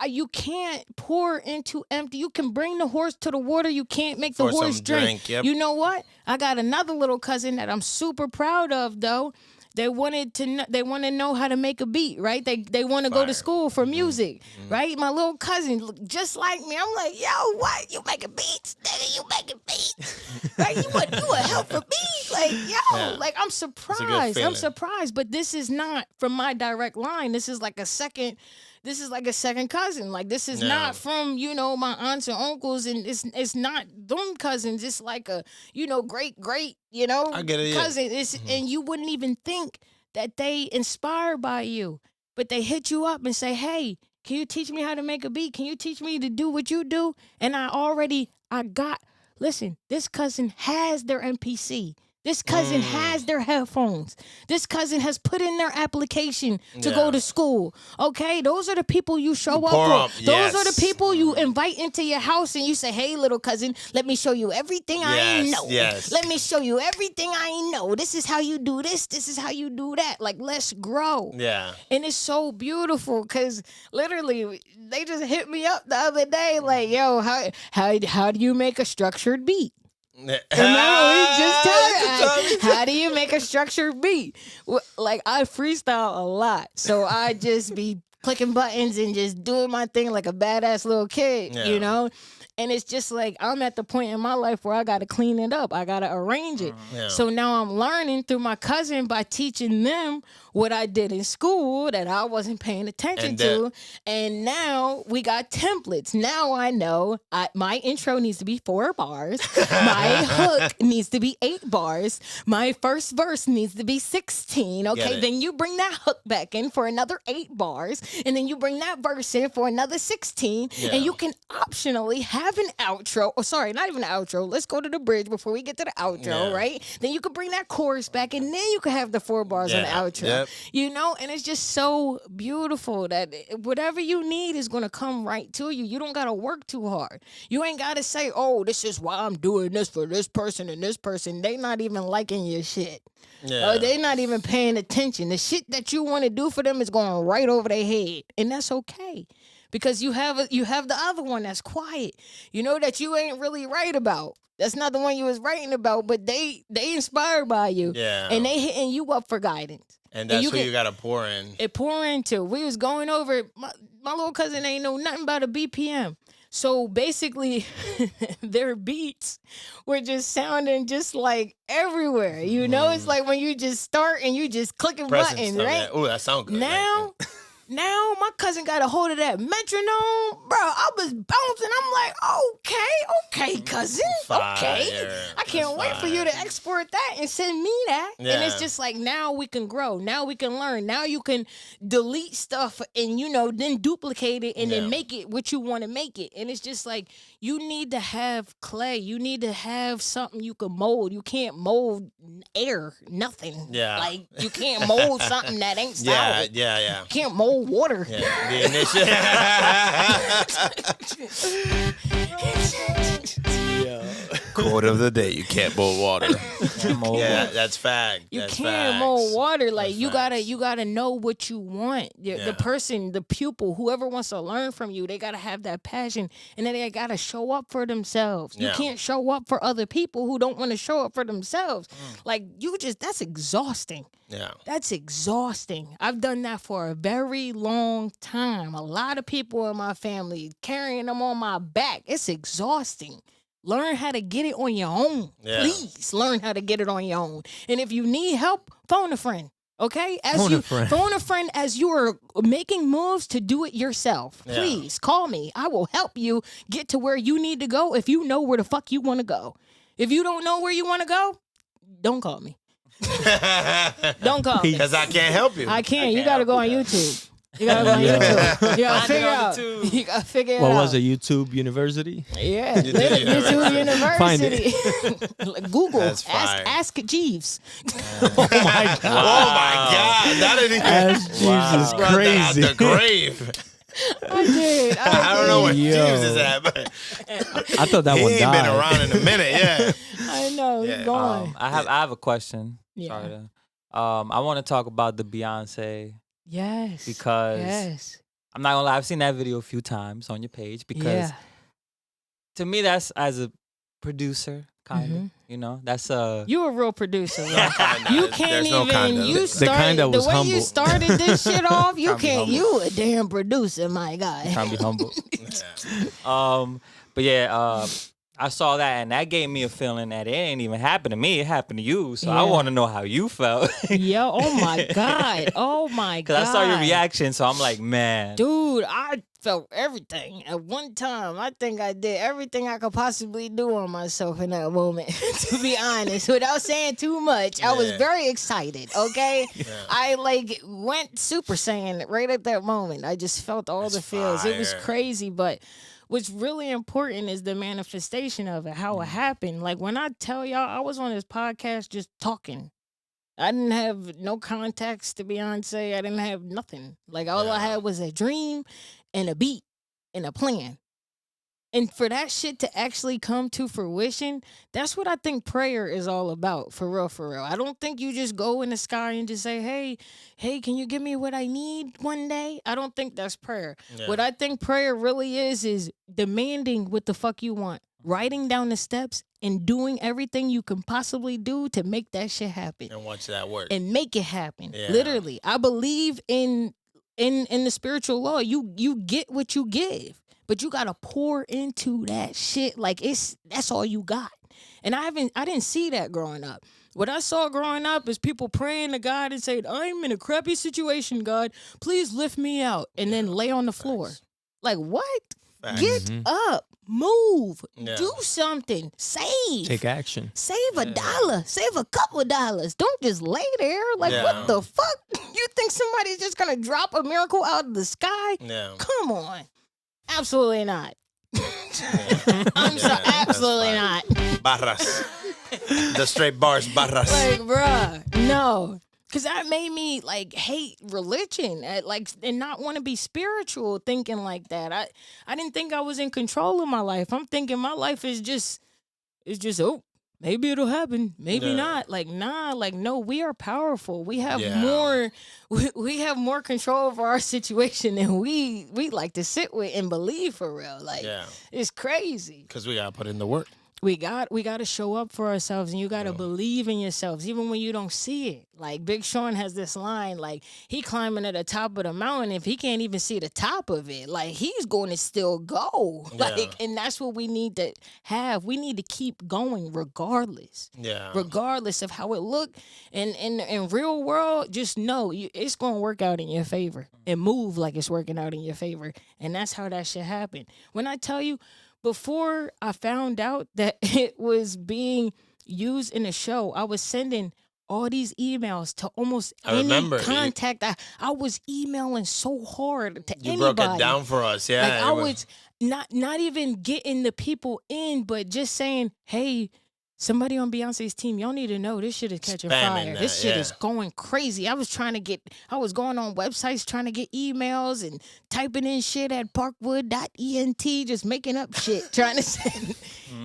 you can't pour into empty. You can bring the horse to the water. You can't make the For some horse drink. drink, yep. You know what? I got another little cousin that I'm super proud of, though. They want to know how to make a beat, right? They want to go to Fire. school for music, right? My little cousin look just like me. I'm like, yo, what? You making beats? Nigga, you making beats? Right? You a help for beats? Like, yo, Yeah. like, I'm surprised. I'm feeling. surprised. But this is not from my direct line. This is like a second cousin. Like, this is Yeah. not from, my aunts and uncles, and it's not them cousins. It's like a, great, I get it, yeah. cousin. It's and you wouldn't even think that they inspired by you. But they hit you up and say, hey, can you teach me how to make a beat? Can you teach me to do what you do? And listen, this cousin has their MPC. This cousin has their headphones. This cousin has put in their application to go Yeah. to school. Okay? Those are the people you show up pour for. up, Those are yes. the people you invite into your house and you say, hey, little cousin, let me show you everything I Yes, know. yes. Let me show you everything I know. This is how you do this. This is how you do that. Like, let's grow. Yeah. And it's so beautiful because literally they just hit me up the other day like, yo, how do you make a structured beat? Remember we just talked. How do you make a structured beat? Like, I freestyle a lot, so I just be clicking buttons and just doing my thing like a badass little kid, Yeah. And it's just like I'm at the point in my life where I got to clean it up. I got to arrange it. Yeah. So now I'm learning through my cousin by teaching them what I did in school that I wasn't paying attention to. And now we got templates. Now I know my intro needs to be 4 bars. My hook needs to be 8 bars. My first verse needs to be 16. Okay, then you bring that hook back in for another 8 bars. And then you bring that verse in for another 16. Yeah. And you can optionally have an outro. Oh, sorry, not even an outro. Let's go to the bridge before we get to the outro, right? Then you can bring that chorus back, and then you can have the 4 bars on the outro. Yep. You know, and it's just so beautiful that whatever you need is going to come right to you. You don't got to work too hard. You ain't got to say, oh, this is why I'm doing this for this person and this person. They not even liking your shit. Yeah. They not even paying attention. The shit that you want to do for them is going right over their head, and that's okay. Because you have the other one that's quiet, you know, that you ain't really right about. That's not the one you was writing about, but they inspired by you. Yeah. And they hitting you up for guidance. And that's who you got to pour in. Pour into. We was going over, my little cousin ain't know nothing about a BPM. So basically, their beats were just sounding just like everywhere. You know, it's like when you just start and you just clicking buttons, right? Oh, that sounds good. Now my cousin got a hold of that metronome, bro. I was bouncing. I'm like, okay, cousin, okay. I can't wait for you to export that and send me that. Yeah. And it's just like, now we can grow. Now we can learn. Now you can delete stuff and, you know, then duplicate it and then make it what you want to make it. And it's just like, you need to have clay. You need to have something you can mold. You can't mold air, nothing. Yeah. Like, you can't mold something that ain't solid. Yeah. You can't mold water. Quote of the day: you can't mold water. That's fact. You can't mold water. Like, you gotta know what you want. The person, the pupil, whoever wants to learn from you, they gotta have that passion, and then they gotta show up for themselves. You can't show up for other people who don't want to show up for themselves. Like, that's exhausting. Yeah. That's exhausting. I've done that for a very long time. A lot of people in my family, carrying them on my back. It's exhausting. Learn how to get it on your own. Yeah. Please learn how to get it on your own. And if you need help, phone a friend. Okay? Phone a friend as you are making moves to do it yourself. Yeah. Please call me. I will help you get to where you need to go if you know where the fuck you want to go. If you don't know where you want to go, don't call me. Don't call me. Because I can't help you. I can't. You got to go on YouTube. You gotta go on YouTube. You gotta figure out. You gotta figure it out. What was it? YouTube University? Yeah, YouTube University. Google. Ask Jeeves. Oh my god! Oh my god! That didn't even. Ask Jeeves is crazy. The grave. I did. I don't know where Jeeves is at, but I thought that one died. He ain't been around in a minute. Yeah. I know. He's gone. I have a question. Yeah. Sorry. I want to talk about the Beyonce. Yes. Because I'm not gonna lie, I've seen that video a few times on your page because to me that's, as a producer, kind of, you know, that's you a real producer. Right? You can't even the way humble. You started this shit off. You can't. You a damn producer, my guy. I'm trying to be humble. But yeah, I saw that, and that gave me a feeling that it ain't even happened to me. It happened to you. So I want to know how you felt. Yo, oh my God. Oh my God. Because I saw your reaction, so I'm like, man. Dude, I felt everything. At one time, I think I did everything I could possibly do on myself in that moment, to be honest. Without saying too much, I was very excited, okay? I, went Super Saiyan right at that moment. I just felt all the feels. Fire. It was crazy, but what's really important is the manifestation of it, how it happened. Like, when I tell y'all, I was on this podcast just talking. I didn't have no contacts to Beyonce. I didn't have nothing. Like, all I had was a dream and a beat and a plan. And for that shit to actually come to fruition, that's what I think prayer is all about, for real, for real. I don't think you just go in the sky and just say, hey, can you give me what I need one day? I don't think that's prayer. Yeah. What I think prayer really is demanding what the fuck you want, writing down the steps and doing everything you can possibly do to make that shit happen. And watch that work. And make it happen. Yeah. Literally. I believe in the spiritual law. You get what you give. But you gotta pour into that shit like that's all you got. And I didn't see that growing up. What I saw growing up is people praying to God and saying, I'm in a crappy situation, God. Please lift me out. And then lay on the floor. Like, what? Facts. Get up. Move. Yeah. Do something. Save. Take action. Save $1. Save a couple dollars. Don't just lay there. Like, what the fuck? You think somebody's just going to drop a miracle out of the sky? Yeah. Come on. Absolutely not. I'm sorry. Absolutely not. Barras. The straight bars, barras. Like, bruh, no. Because that made me, like, hate religion, and not want to be spiritual, thinking like that. I didn't think I was in control of my life. I'm thinking my life is just, oh, maybe it'll happen. Maybe not. Like, nah, like, no, we are powerful. We have more, we have more control over our situation than we like to sit with and believe for real. Like, it's crazy. Because we got to put in the work. We got to show up for ourselves, and you got to believe in yourselves, even when you don't see it. Like Big Sean has this line, like he climbing to the top of the mountain. If he can't even see the top of it, like he's going to still go. Like, and that's what we need to have. We need to keep going regardless. Yeah. Regardless of how it look. And in real world, just know it's going to work out in your favor and move like it's working out in your favor. And that's how that should happen. When I tell you, before I found out that it was being used in a show, I was sending all these emails to almost any contact. I was emailing so hard to anybody. You broke it down for us, yeah. Like I was not even getting the people in, but just saying, hey, somebody on Beyonce's team, y'all need to know this shit is catching fire. This shit is going crazy. I was going on websites trying to get emails and typing in shit at parkwood.ent, just making up shit, trying to send.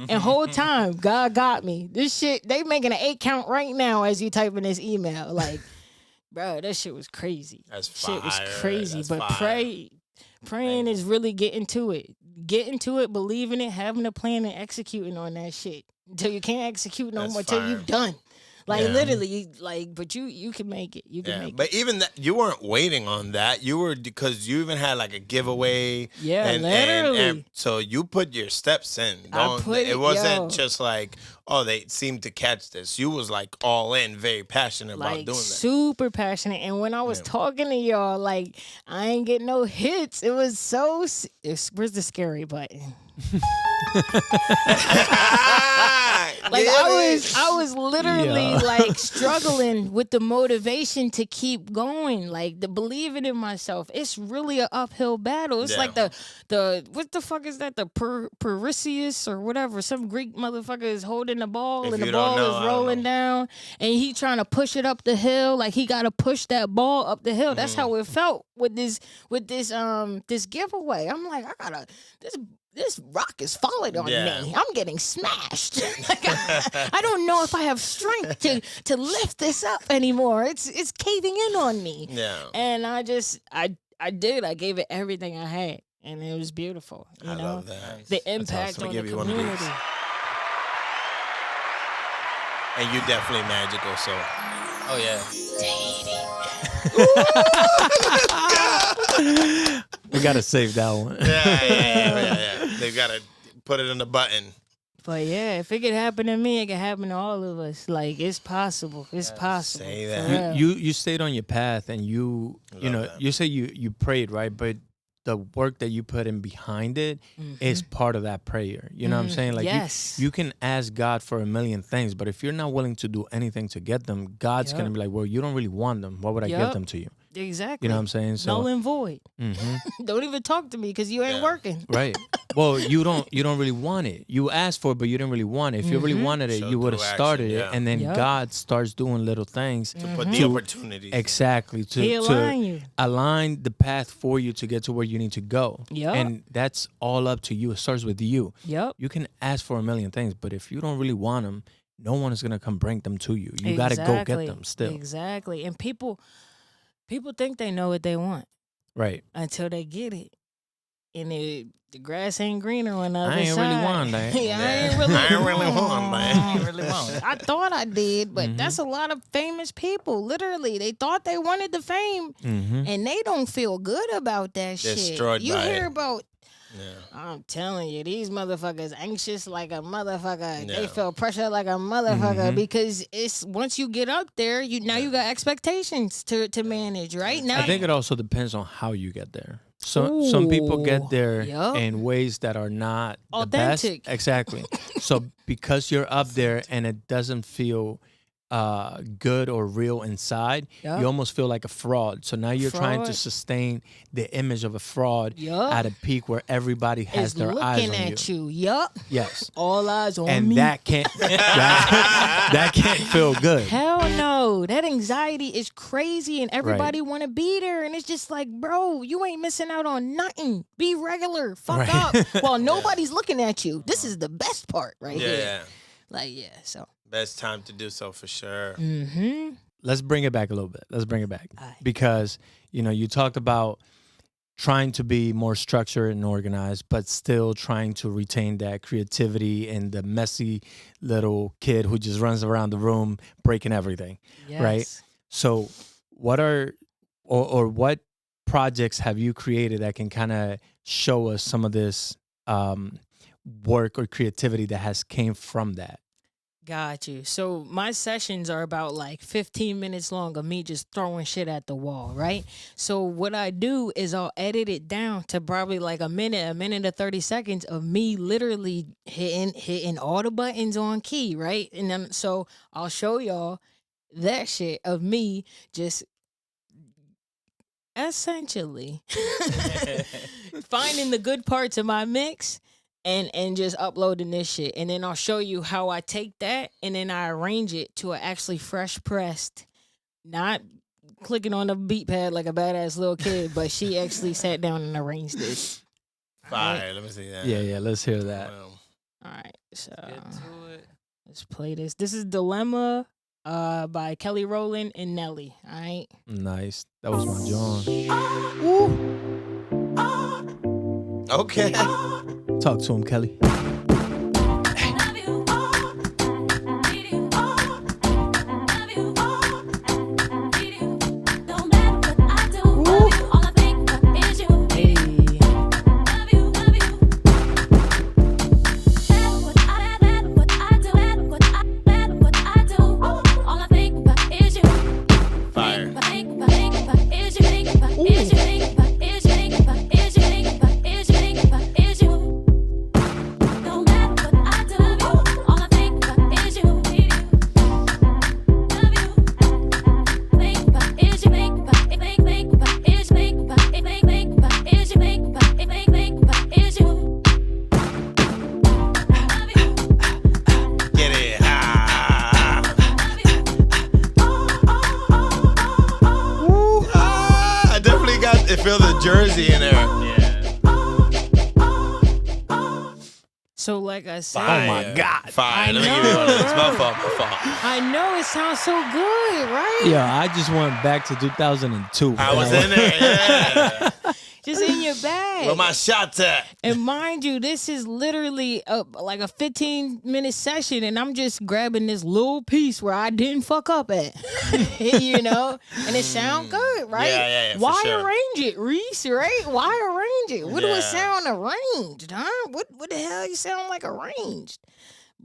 And whole time, God got me. This shit, they making an 8 count right now as you type in this email. Like, bro, that shit was crazy. That's fire. Shit was crazy. That's but fire. Praying is really getting to it. Getting to it, believing it, having a plan, and executing on that shit. Until you can't execute no more, until you're done. Like literally, like, but you can make it. You can make it. But even that, you weren't waiting on that. You were, because you even had like a giveaway. Yeah, literally. And so you put your steps in. It wasn't just like, oh, they seemed to catch this. You was like all in, very passionate about doing that. Super passionate. And when I was talking to y'all, like, I ain't getting no hits. It was so. Where's the scary button? Like I was literally like struggling with the motivation to keep going, like the believing in myself. It's really an uphill battle. It's like the what the fuck is that? The Perseus or whatever. Some Greek motherfucker is holding the ball and the ball is rolling down, and he trying to push it up the hill. Like he got to push that ball up the hill. That's how it felt with this giveaway. I'm like, this rock is falling on me. I'm getting smashed. Like, I don't know if I have strength to lift this up anymore. It's caving in on me. Yeah. And I did. I gave it everything I had, and it was beautiful. You know, love that. The impact on the community. And you definitely magical. So, oh yeah. We gotta save that one. Yeah. They've got to put it in the button. But yeah, if it could happen to me, it could happen to all of us. Like, it's possible. It's possible. Say that. You stayed on your path, and you know, you say you prayed, right? But the work that you put in behind it is part of that prayer. You know what I'm saying? Like, you can ask God for a million things, but if you're not willing to do anything to get them, God's going to be like, well, you don't really want them. Why would I give them to you? Exactly. You know what I'm saying? So, null and void. Don't even talk to me because you ain't working. Right. Well, you don't really want it. You asked for it, but you didn't really want it. If you really wanted it, you would have started it, and then God starts doing little things to put the opportunities. Exactly. To align the path for you to get to where you need to go. Yep. And that's all up to you. It starts with you. Yep. You can ask for a million things, but if you don't really want them, no one is gonna come bring them to you. You got to go get them still. Exactly. And people think they know what they want. Right. Until they get it. And the grass ain't greener on the other side. I ain't really want that. I ain't really want that. I thought I did, but that's a lot of famous people. Literally, they thought they wanted the fame, and they don't feel good about that shit. Destroyed you by hear it. about I'm telling you, these motherfuckers anxious like a motherfucker. Yeah. They feel pressure like a motherfucker because it's once you get up there, you got expectations to manage, right? Now I think it also depends on how you get there. So some people get there Yup. in ways that are not Authentic. the best. Exactly. So because you're up there and it doesn't feel good or real inside, Yup. you almost feel like a fraud. So now you're trying to Fraud. sustain the image of a fraud Yup. at a peak where everybody has is their eyes looking on at you. you. Yup. Yes. All eyes on And me. that can't that can't feel good. Hell no. That anxiety is crazy and everybody want to be there. And it's just like, bro, you ain't missing out on nothing. Be regular. Fuck Right. up. Well, nobody's looking at you. This is the best part right here. Yeah. Like, yeah, so. Best time to do so for sure. Mm-hmm. Let's bring it back a little bit. Let's bring it back. Aye. Because, you talked about trying to be more structured and organized, but still trying to retain that creativity and the messy little kid who just runs around the room breaking everything. Yes. Right. So what are or what projects have you created that can kind of show us some of this work or creativity that has came from that? Got you. So my sessions are about like 15 minutes long of me just throwing shit at the wall, right? So what I do is I'll edit it down to probably like a minute to 30 seconds of me literally hitting all the buttons on key, right? And then so I'll show y'all that shit of me just essentially finding the good parts of my mix and just uploading this shit. And then I'll show you how I take that and then I arrange it to an actually fresh pressed, not clicking on the beat pad like a badass little kid, but she actually sat down and arranged this. Fire. Let me see that. Yeah, let's hear that. Wow. All right, so Get to it. let's play this. This is Dilemma by Kelly Rowland and Nelly. All right. Nice. That was my John. Okay. Talk to him, Kelly. Hey. Fire. Get it. Ah. I definitely got it. Feel the Jersey in there. So like I said, Fire. my God. Fire. I Let me give you one of know. those. My fault. My fault. I know it sounds so good, right? Yeah, I just went back to 2002. I was in there. Yeah. Just in your bag. Where my shots at? And mind you, this is literally like a 15-minute session, and I'm just grabbing this little piece where I didn't fuck up at, you know? And it sound good, right? Yeah, for Why sure. arrange it, Reese, right? Why arrange it? What do Yeah. it sound arranged, huh? What the hell you sound like arranged?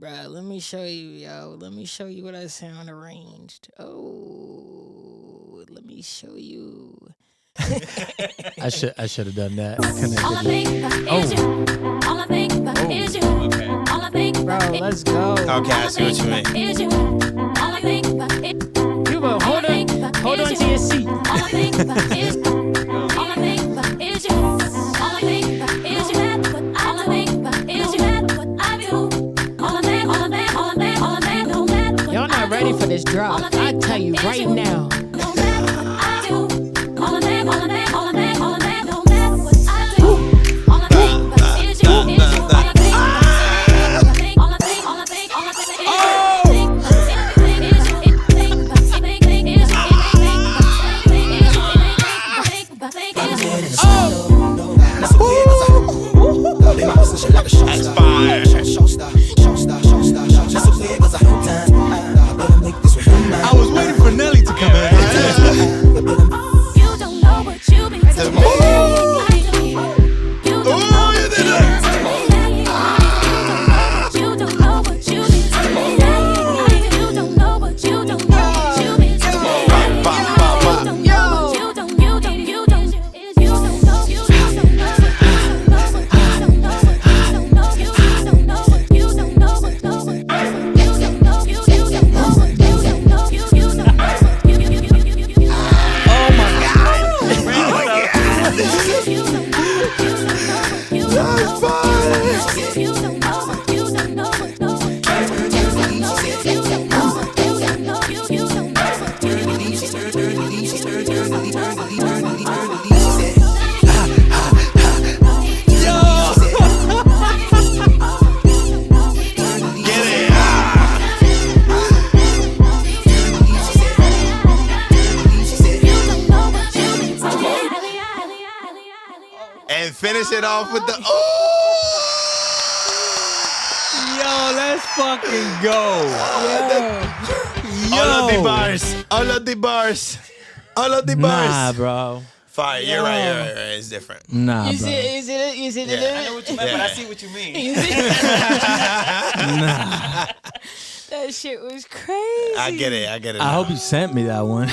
Bruh, let me show you, yo. Let me show you what I sound arranged. Oh, let me show you. I should have done that. All I think is you. All I think is you. All I think Bro, let's go. Okay, I see what you mean. is you. All I think is You go, hold on to your seat. all I think is all I think is you. All I think is you. All I think is you. What I do. All I think, all I think, all I think, all I think. No matter what Y'all not I ready do. for this drop. I tell you right now. No matter what I do. All I think, all I think, all I think, all I think. No matter what I do. All I think is you. All I think. All I think, all I think, all I think, all I think. That's fire. I was waiting for Nelly to come in. and finish it off with the Yo, let's fucking go. all of the bars, all of the bars, all of the bars. Nah, bro. Fire. You're right. It's different. Nah, Is bro. it? Is it? Is it? Yeah. I know what you meant, but I see what you mean. That shit was crazy. I get it. I hope you sent me that one.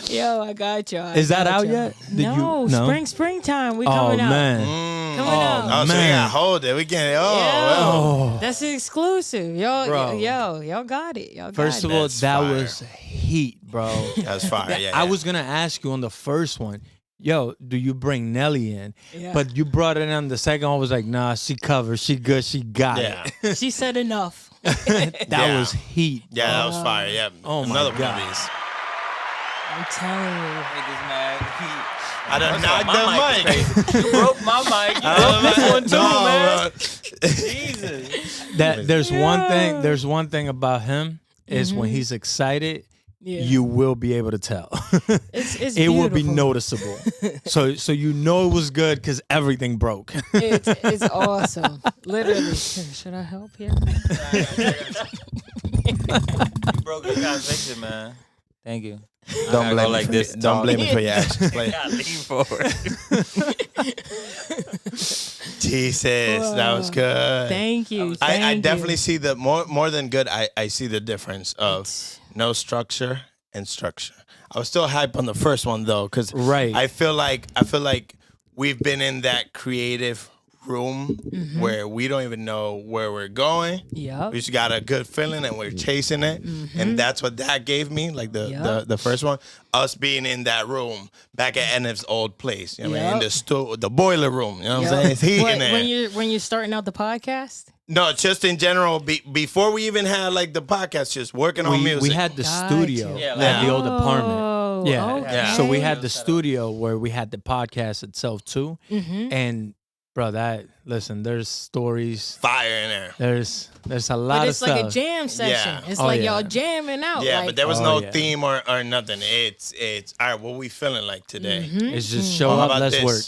Yo, I got you. Is that out yet? Did No, you, springtime. We Oh, coming out. man. Coming out. Oh, so we man. gotta hold it. We can't. Oh. That's exclusive. Y'all, Bro. y'all got it. Y'all got First it. of all, That's that fire. was heat, bro. That's fire. Yeah. I was going to ask you on the first one, yo, do you bring Nelly in? Yeah. But you brought it in the second one. I was like, nah, she covered. She good. She got Yeah. it. She said enough. That Yeah. was heat. Yeah, that was fire. Yeah. Oh, my Another one God. of these. I'm telling you. I done knocked the mic. You broke my mic. You broke this one too, No, man. bro. Jesus. There's one thing about him is when he's excited, Yeah. you will be able to tell. It's It will be beautiful. noticeable. so you know it was good because everything broke. It's awesome. Literally. Should I help here? You broke the conviction, man. Thank you. Don't blame me like for this. Don't blame me for your actions. Play. Gotta lean forward. Jesus, that was good. Thank you. I Thank definitely you. see the more than good. I see the difference of no structure and structure. I was still hype on the first one though, because Right. I feel like we've been in that creative room where we don't even know where we're going. Yep. We just got a good feeling and we're chasing it, and that's what that gave me. Like the first one, us being in that room back at NF's old place. You know what I mean? In the boiler room. You know what I'm saying? It's heat in there. When you're starting out the podcast? No, just in general. Before we even had like the podcast, just working on music. We had the Gotcha. studio Yeah, at like- the old apartment. Oh, Yeah. okay. So we had the studio where we had the podcast itself too. And bro, there's stories. fire in there. There's a lot But of it's stuff. like a jam session. Yeah. It's Oh, like yeah. y'all jamming out. Yeah, like, but there was Oh, no yeah. theme or nothing. It's all right. What we feeling like today? It's just show How up, about let's this? work.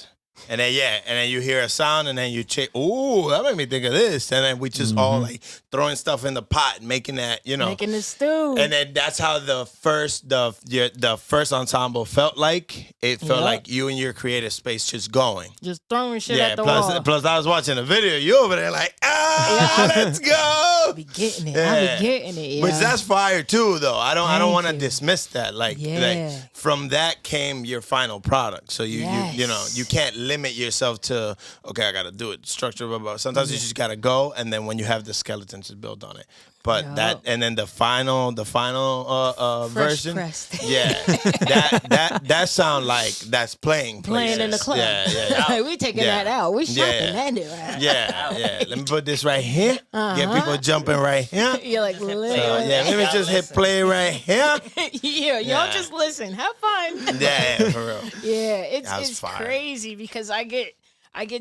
And then you hear a sound, and then you check. Ooh, that made me think of this. And then we just all like throwing stuff in the pot, and making that, making the stew. And then that's how the first ensemble felt like. It felt Yep. like you and your creative space just going. just throwing shit Yeah. at the wall. Plus, I was watching the video. You over there like, let's go. I be getting it. I Yeah. be getting it. Yeah. Which that's fire too, though. I don't Thank want to you. dismiss that. Like Yeah. from that came your final product. So you Yes. can't limit yourself to okay, I gotta do it structure. Blah, blah. Sometimes you just gotta go, and then when you have the skeleton, just build on it. But Yup. that and then the final Fresh version, pressed. yeah, that sound like that's playing Playing in the places. club. Yeah. we taking Yeah. that out. We shopping Yeah. that new out. Yeah. Let me put this right here. Get people jumping right here. You're like, So, literally. yeah, let me just hit play right here. Yeah, y'all Yeah. just listen. Have fun. Yeah, for real. Yeah, That's it's fire. crazy because I get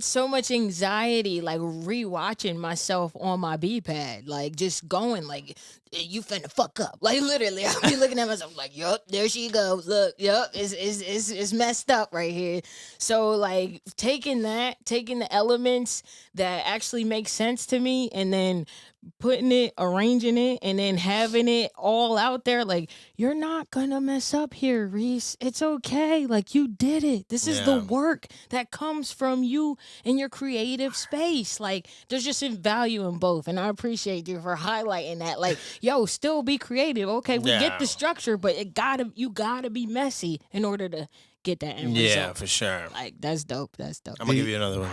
so much anxiety like rewatching myself on my B pad, like just going like you finna fuck up. Like literally, I'll be looking at myself like, yup, there she goes. Look, yup, it's messed up right here. So like taking the elements that actually make sense to me and then putting it, arranging it, and then having it all out there, like, you're not gonna mess up here, Reese. It's okay. Like, you did it. This is the Yeah. work that comes from you in your creative space. Like, there's just a value in both. And I appreciate you for highlighting that. Like, yo, still be creative. Okay, we Yeah. get the structure, but you gotta be messy in order to get that end Yeah, result. for sure. Like, that's dope. That's dope. I'm gonna give you another one.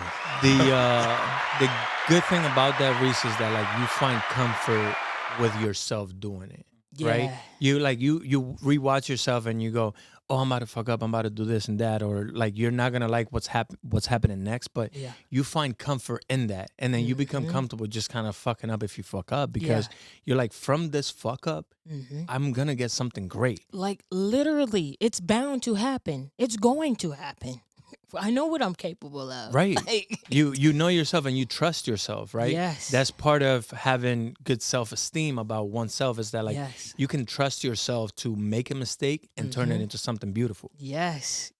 The good thing about that, Reese, is that like you find comfort with yourself doing it. Right? Yeah. You rewatch yourself and you go, oh, I'm about to fuck up, I'm about to do this and that, or like you're not gonna like what's happening next, but Yeah. you find comfort in that, and then you become comfortable just kind of fucking up if you fuck up because you're like, from this fuck up, I'm gonna get something great. Like, literally, it's bound to happen. It's going to happen. I know what I'm capable of. Right. Like, You know yourself and you trust yourself, right? Yes. That's part of having good self-esteem about oneself, is that like Yes. you can trust yourself to make a mistake and turn it into something beautiful. yes.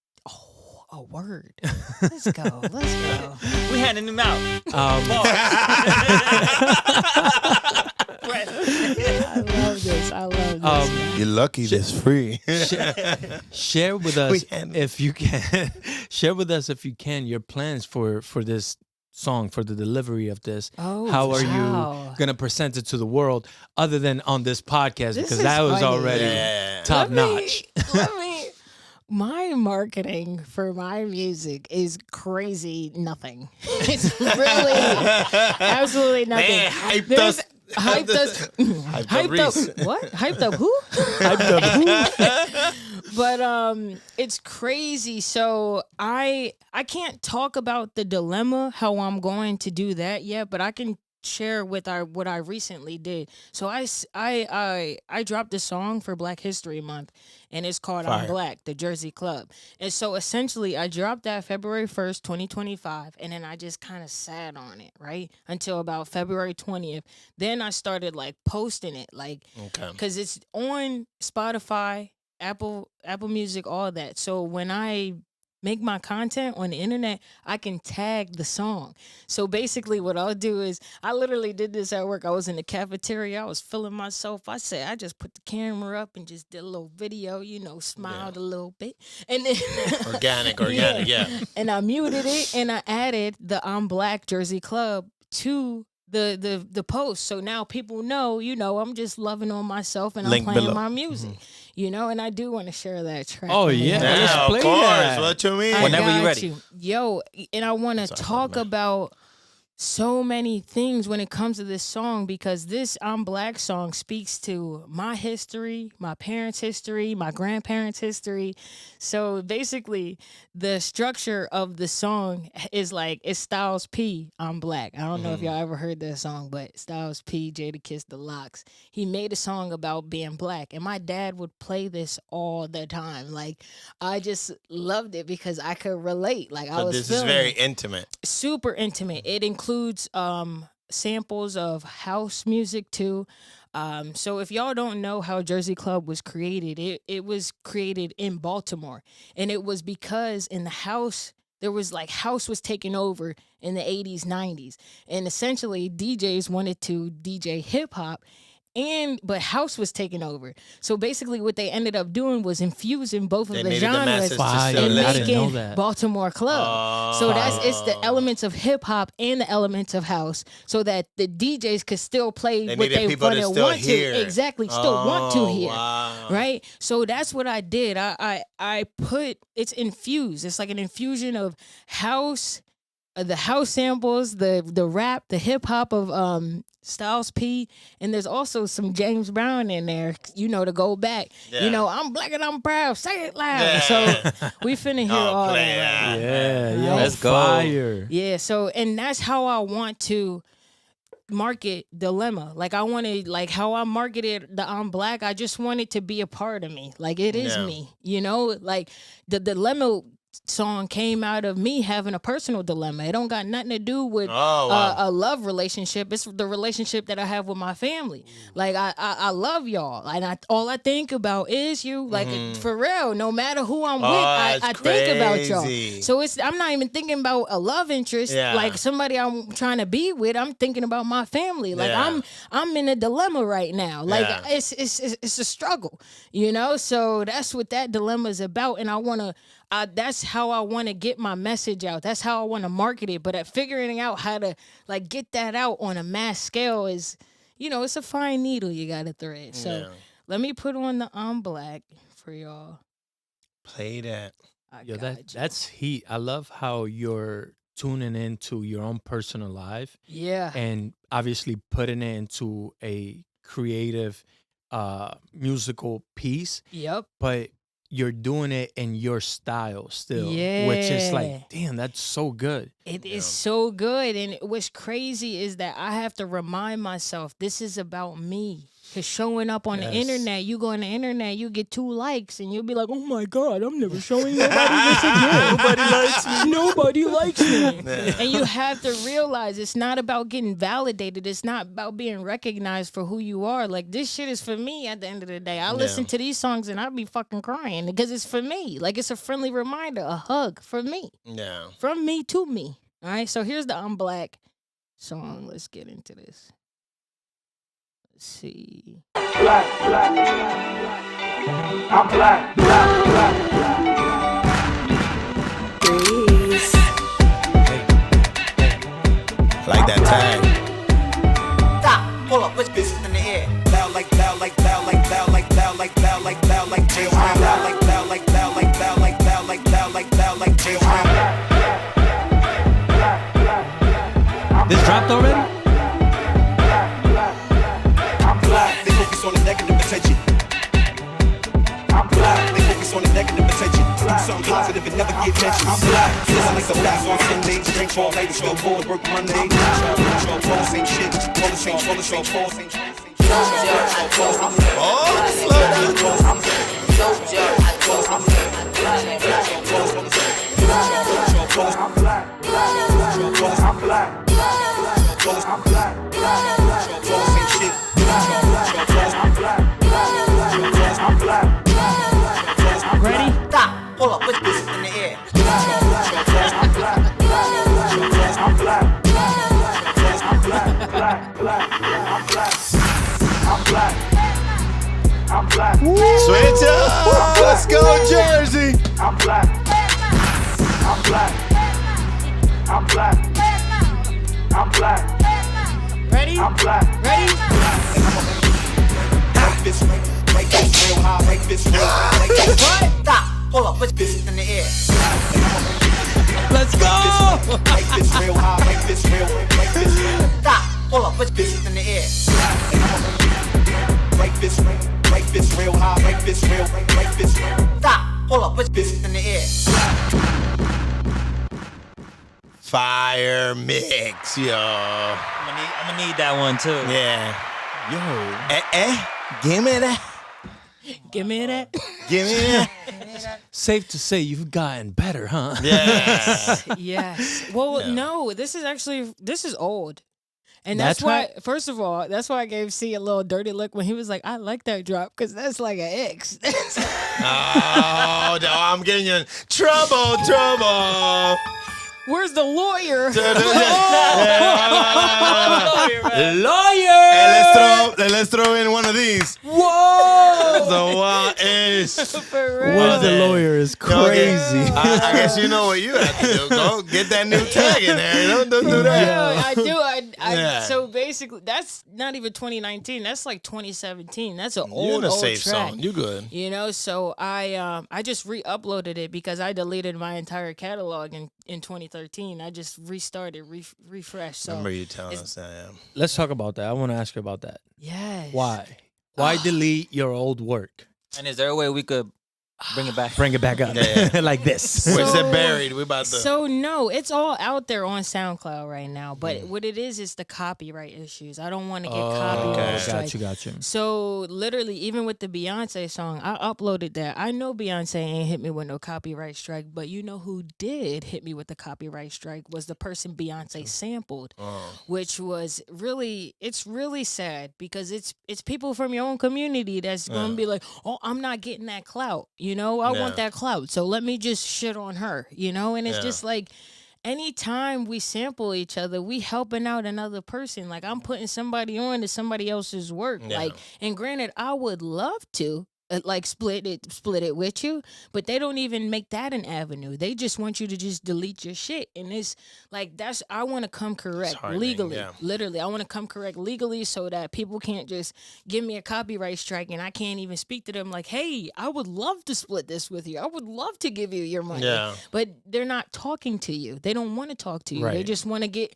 a word. Let's go. Let's go. We handing him out. I love this. I love this. You're lucky this free. Share with us handle if you can. Share with us if you can your plans for this song, for the delivery of this. Oh, how are wow. you gonna present it to the world, other than on this podcast? This Because is that was funny. already top notch. Let me. My marketing for my music is crazy nothing. It's really absolutely nothing. Man, hyped There's- us. Hyped us. Hyped Reese. up. What? Hyped up who? Hyped up. But it's crazy. So I can't talk about the dilemma, how I'm going to do that yet, but I can share with what I recently did. So I dropped a song for Black History Month, and it's called I'm Fire. Black, the Jersey Club. And so essentially I dropped that February 1st, 2025, and then I just kind of sat on it, right? Until about February 20th. Then I started like posting it, like Okay. because it's on Spotify, Apple Music, all that. So when I make my content on the internet, I can tag the song. So basically what I'll do is, I literally did this at work. I was in the cafeteria, I was feeling myself. I said, I just put the camera up and just did a little video, smiled a little bit. And then Organic, yeah. and I muted it, and I added the I'm Black Jersey Club to the post. So now people know, I'm just loving on myself, and Link I'm playing below. my music. And I do want to share that track. Oh, with yeah. you. Let's Yeah, of play course. that. What you mean? I Whenever you got ready. you. Yo, and I want to talk about so many things when it comes to this song, because this I'm Black song speaks to my history, my parents' history, my grandparents' history. So basically, the structure of the song is like, it's Styles P, I'm Black. I don't know if y'all ever heard that song, but Styles P, Jada Kiss the Locks, he made a song about being black. And my dad would play this all the time. Like, I just loved it because I could relate. Like, I So was this is feeling very it. intimate. Super intimate. It includes samples of house music too. So if y'all don't know how Jersey Club was created, it was created in Baltimore, and it was because in the house there was like house was taking over in the 80s, 90s, and essentially DJs wanted to DJ hip hop. But house was taking over. So basically what they ended up doing was infusing both of They the needed the genres masses to Fire. still and I listen. didn't know making that. Baltimore Club. So it's the elements of hip hop and the elements of house, so that the DJs could still play They what needed they people to want still to. hear. Exactly, still want to hear. Wow. Right? So that's what I did. I put, it's infused. It's like an infusion of house, the house samples, the rap, the hip hop of Styles P, and there's also some James Brown in there, to go back. Yeah. I'm black and I'm proud. Say it loud. Yeah. So we finna hear all play that. that. Yeah, Right. yo, Let's go. fire. Yeah, so, and that's how I want to market Dilemma. Like, I wanted, like how I marketed the I'm Black, I just want it to be a part of me. Like, it is Yeah. me, like the Dilemma song came out of me having a personal dilemma. It don't got nothing to do with wow. a love relationship. It's the relationship that I have with my family. Like, I love y'all, and all I think about is you. Like, for real, no matter who I'm with, I that's think about crazy. y'all. So I'm not even thinking about a love interest, Yeah. like somebody I'm trying to be with. I'm thinking about my family. Like, Yeah. I'm in a dilemma right now. Like, Yeah. it's a struggle, So that's what that dilemma is about, and I want to. That's how I want to get my message out. That's how I want to market it. But at figuring out how to like get that out on a mass scale is, it's a fine needle you got to thread. So Yeah. let me put on the I'm Black for y'all. Play that. Yo, got you. that's heat. I love how you're tuning into your own personal life Yeah. and obviously putting it into a creative musical piece, Yep. but you're doing it in your style still, which is Yeah. like, damn, that's so good. It is so good. And what's crazy is that I have to remind myself, this is about me. Cause showing up on the internet, you go on the internet, you get 2 likes, and you'll be like, "Oh my God, I'm never showing nobody this again. Nobody likes me. Nobody likes me." And you have to realize it's not about getting validated. It's not about being recognized for who you are. Like, this shit is for me. At the end of the day, I listen to these songs and I be fucking crying because it's for me. Like, it's a friendly reminder, a hug for me. Yeah. From me to me. All right. So here's the I'm Black song. Let's get into this. Let's see. Black. I'm black. Reese. Like that tag. Stop, pull up, put this in the air. Bow like JURP. Bow like JURP. This dropped already? I'm black. They focus on the negative attention. I'm black. They focus on the negative attention. Do something positive and never get mentioned. I'm black. Feeling like the blast on Sundays. Drink all night and still forward work Monday. All the same shit. All the same shit. Oh, slow down. I'm black. I'm black. I'm black. I'm black. Ready? Stop, pull up, put this in the air. I'm black. I'm black. I'm black. I'm black. I'm black. Switch up. Let's go, Jersey. I'm black. I'm black. I'm black. I'm black. Ready? I'm black. Ready? Make this real high, make this real high, make this what? Stop, pull up, put this in the air. Let's go! Make this real high, make this real. Stop, pull up, put this in the air. Make this real high, make this real. Stop, pull up, put this in the air. Fire mix, yo. I'm gonna need that one too. Yeah. Yo. Give me that. Give me that. Give me that. Safe to say you've gotten better, huh? Yeah. Yes. Well, no, this is old. And that's That's why, right. first of all, that's why I gave C a little dirty look when he was like, I like that drop because that's like an X. Oh, no, I'm getting you in trouble. Where's the lawyer? Lawyer! And let's throw in one of these. Whoa! The what is? For real. Where's the lawyer is crazy. I guess you know what you have to do. Go get that new tag in there. Don't do that. Yeah, I do. Yeah. So basically, that's not even 2019. That's like 2017. That's an You're old in a safe track. zone. You good. You know, so I just re-uploaded it because I deleted my entire catalog in 2013. I just restarted, refreshed. So Remember you telling us that. Yeah. Let's talk about that. I want to ask you about that. yes. Why? Why delete your old work? And is there a way we could bring it back? Bring it back up Yeah. like this. Where's So- it buried? We about to. So no, it's all out there on SoundCloud right now. But what it is the copyright issues. I don't want to get copyright okay. strike. Got you. So literally, even with the Beyonce song, I uploaded that. I know Beyonce ain't hit me with no copyright strike, but you know who did hit me with the copyright strike was the person Beyonce sampled, which was it's really sad because it's people from your own community that's gonna be like, oh, I'm not getting that clout, you know, I want that clout, so let me just shit on her, you know, and it's just like. Anytime we sample each other, we helping out another person. Like I'm putting somebody on to somebody else's work. Yeah. Like, and granted, I would love to like split it with you, but they don't even make that an avenue. They just want you to just delete your shit, and it's like I want to come correct heartening, legally. yeah. Literally, I want to come correct legally so that people can't just give me a copyright strike and I can't even speak to them like, hey, I would love to split this with you. I would love to give you your money. Yeah. But they're not talking to you. They don't want to talk to you. They Right. just want to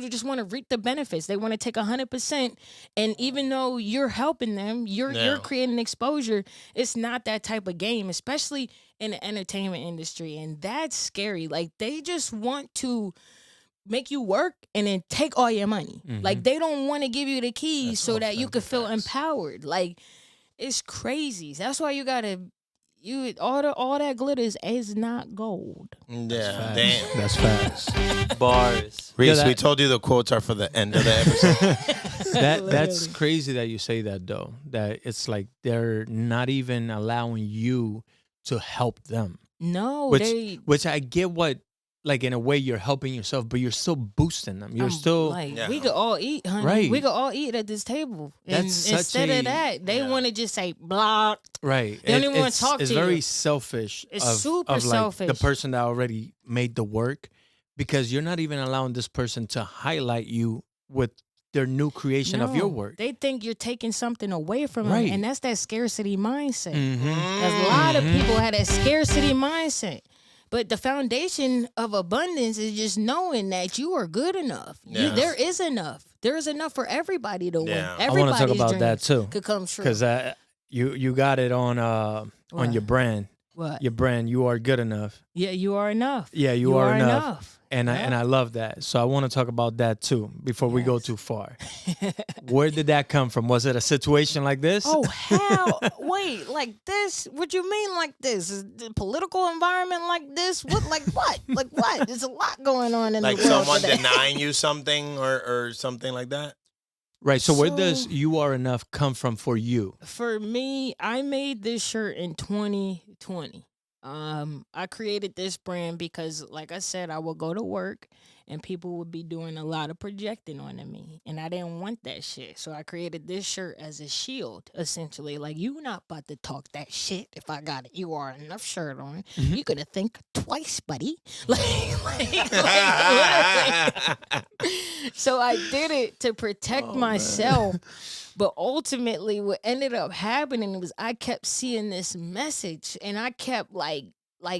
just want to reap the benefits. They want to take 100%. And even though you're helping them, you're creating exposure. It's not that type of game, especially in the entertainment industry. And that's scary. Like they just want to make you work and then take all your money. Like they don't want to give you the keys so that you could feel empowered. Like it's crazy. That's why you gotta all that glitters is not gold. Yeah, damn. That's facts. Bars. Reese, Yeah, we told you the quotes are for the end of the episode. That's crazy that you say that though. That it's like they're not even allowing you to help them. No, Which I get what, like in a way you're helping yourself, but you're still boosting them. You're still like we could all eat, honey. Right. We could all eat at this table. And That's such instead of that, they want to just say blah. right. They don't even want to talk It's to you. very selfish. It's of, super of like selfish. the person that already made the work, because you're not even allowing this person to highlight you with their new creation of your No, work. They think you're taking something away from Right. them, and that's that scarcity mindset. Mm-hmm. Because a lot of people have that scarcity mindset. But the foundation of abundance is just knowing that you are good enough. Yeah. There is enough. There is enough for everybody to win. Yeah. I want to talk Everybody's about that dreams too, could come true. because you got it on What? your brand. What? Your brand, you are good enough. Yeah, you are enough. Yeah, you are enough. enough. And I love that. So I want to talk about that too before we go too far. Where did that come from? Was it a situation like this? Oh, hell. Wait, like this? What you mean like this? Is the political environment like this? What? Like what? Like what? There's a lot going on in Like the world someone today. denying you something or something like that? Right. So where So- does "You Are Enough" come from for you? For me, I made this shirt in 2020. I created this brand because, like I said, I would go to work and people would be doing a lot of projecting onto me, and I didn't want that shit. So I created this shirt as a shield, essentially. Like, you not about to talk that shit if I got it. You are enough shirt on. You gotta think twice, buddy. Like literally. So I did it to protect myself. But ultimately, what ended up happening was I kept seeing this message, and I kept like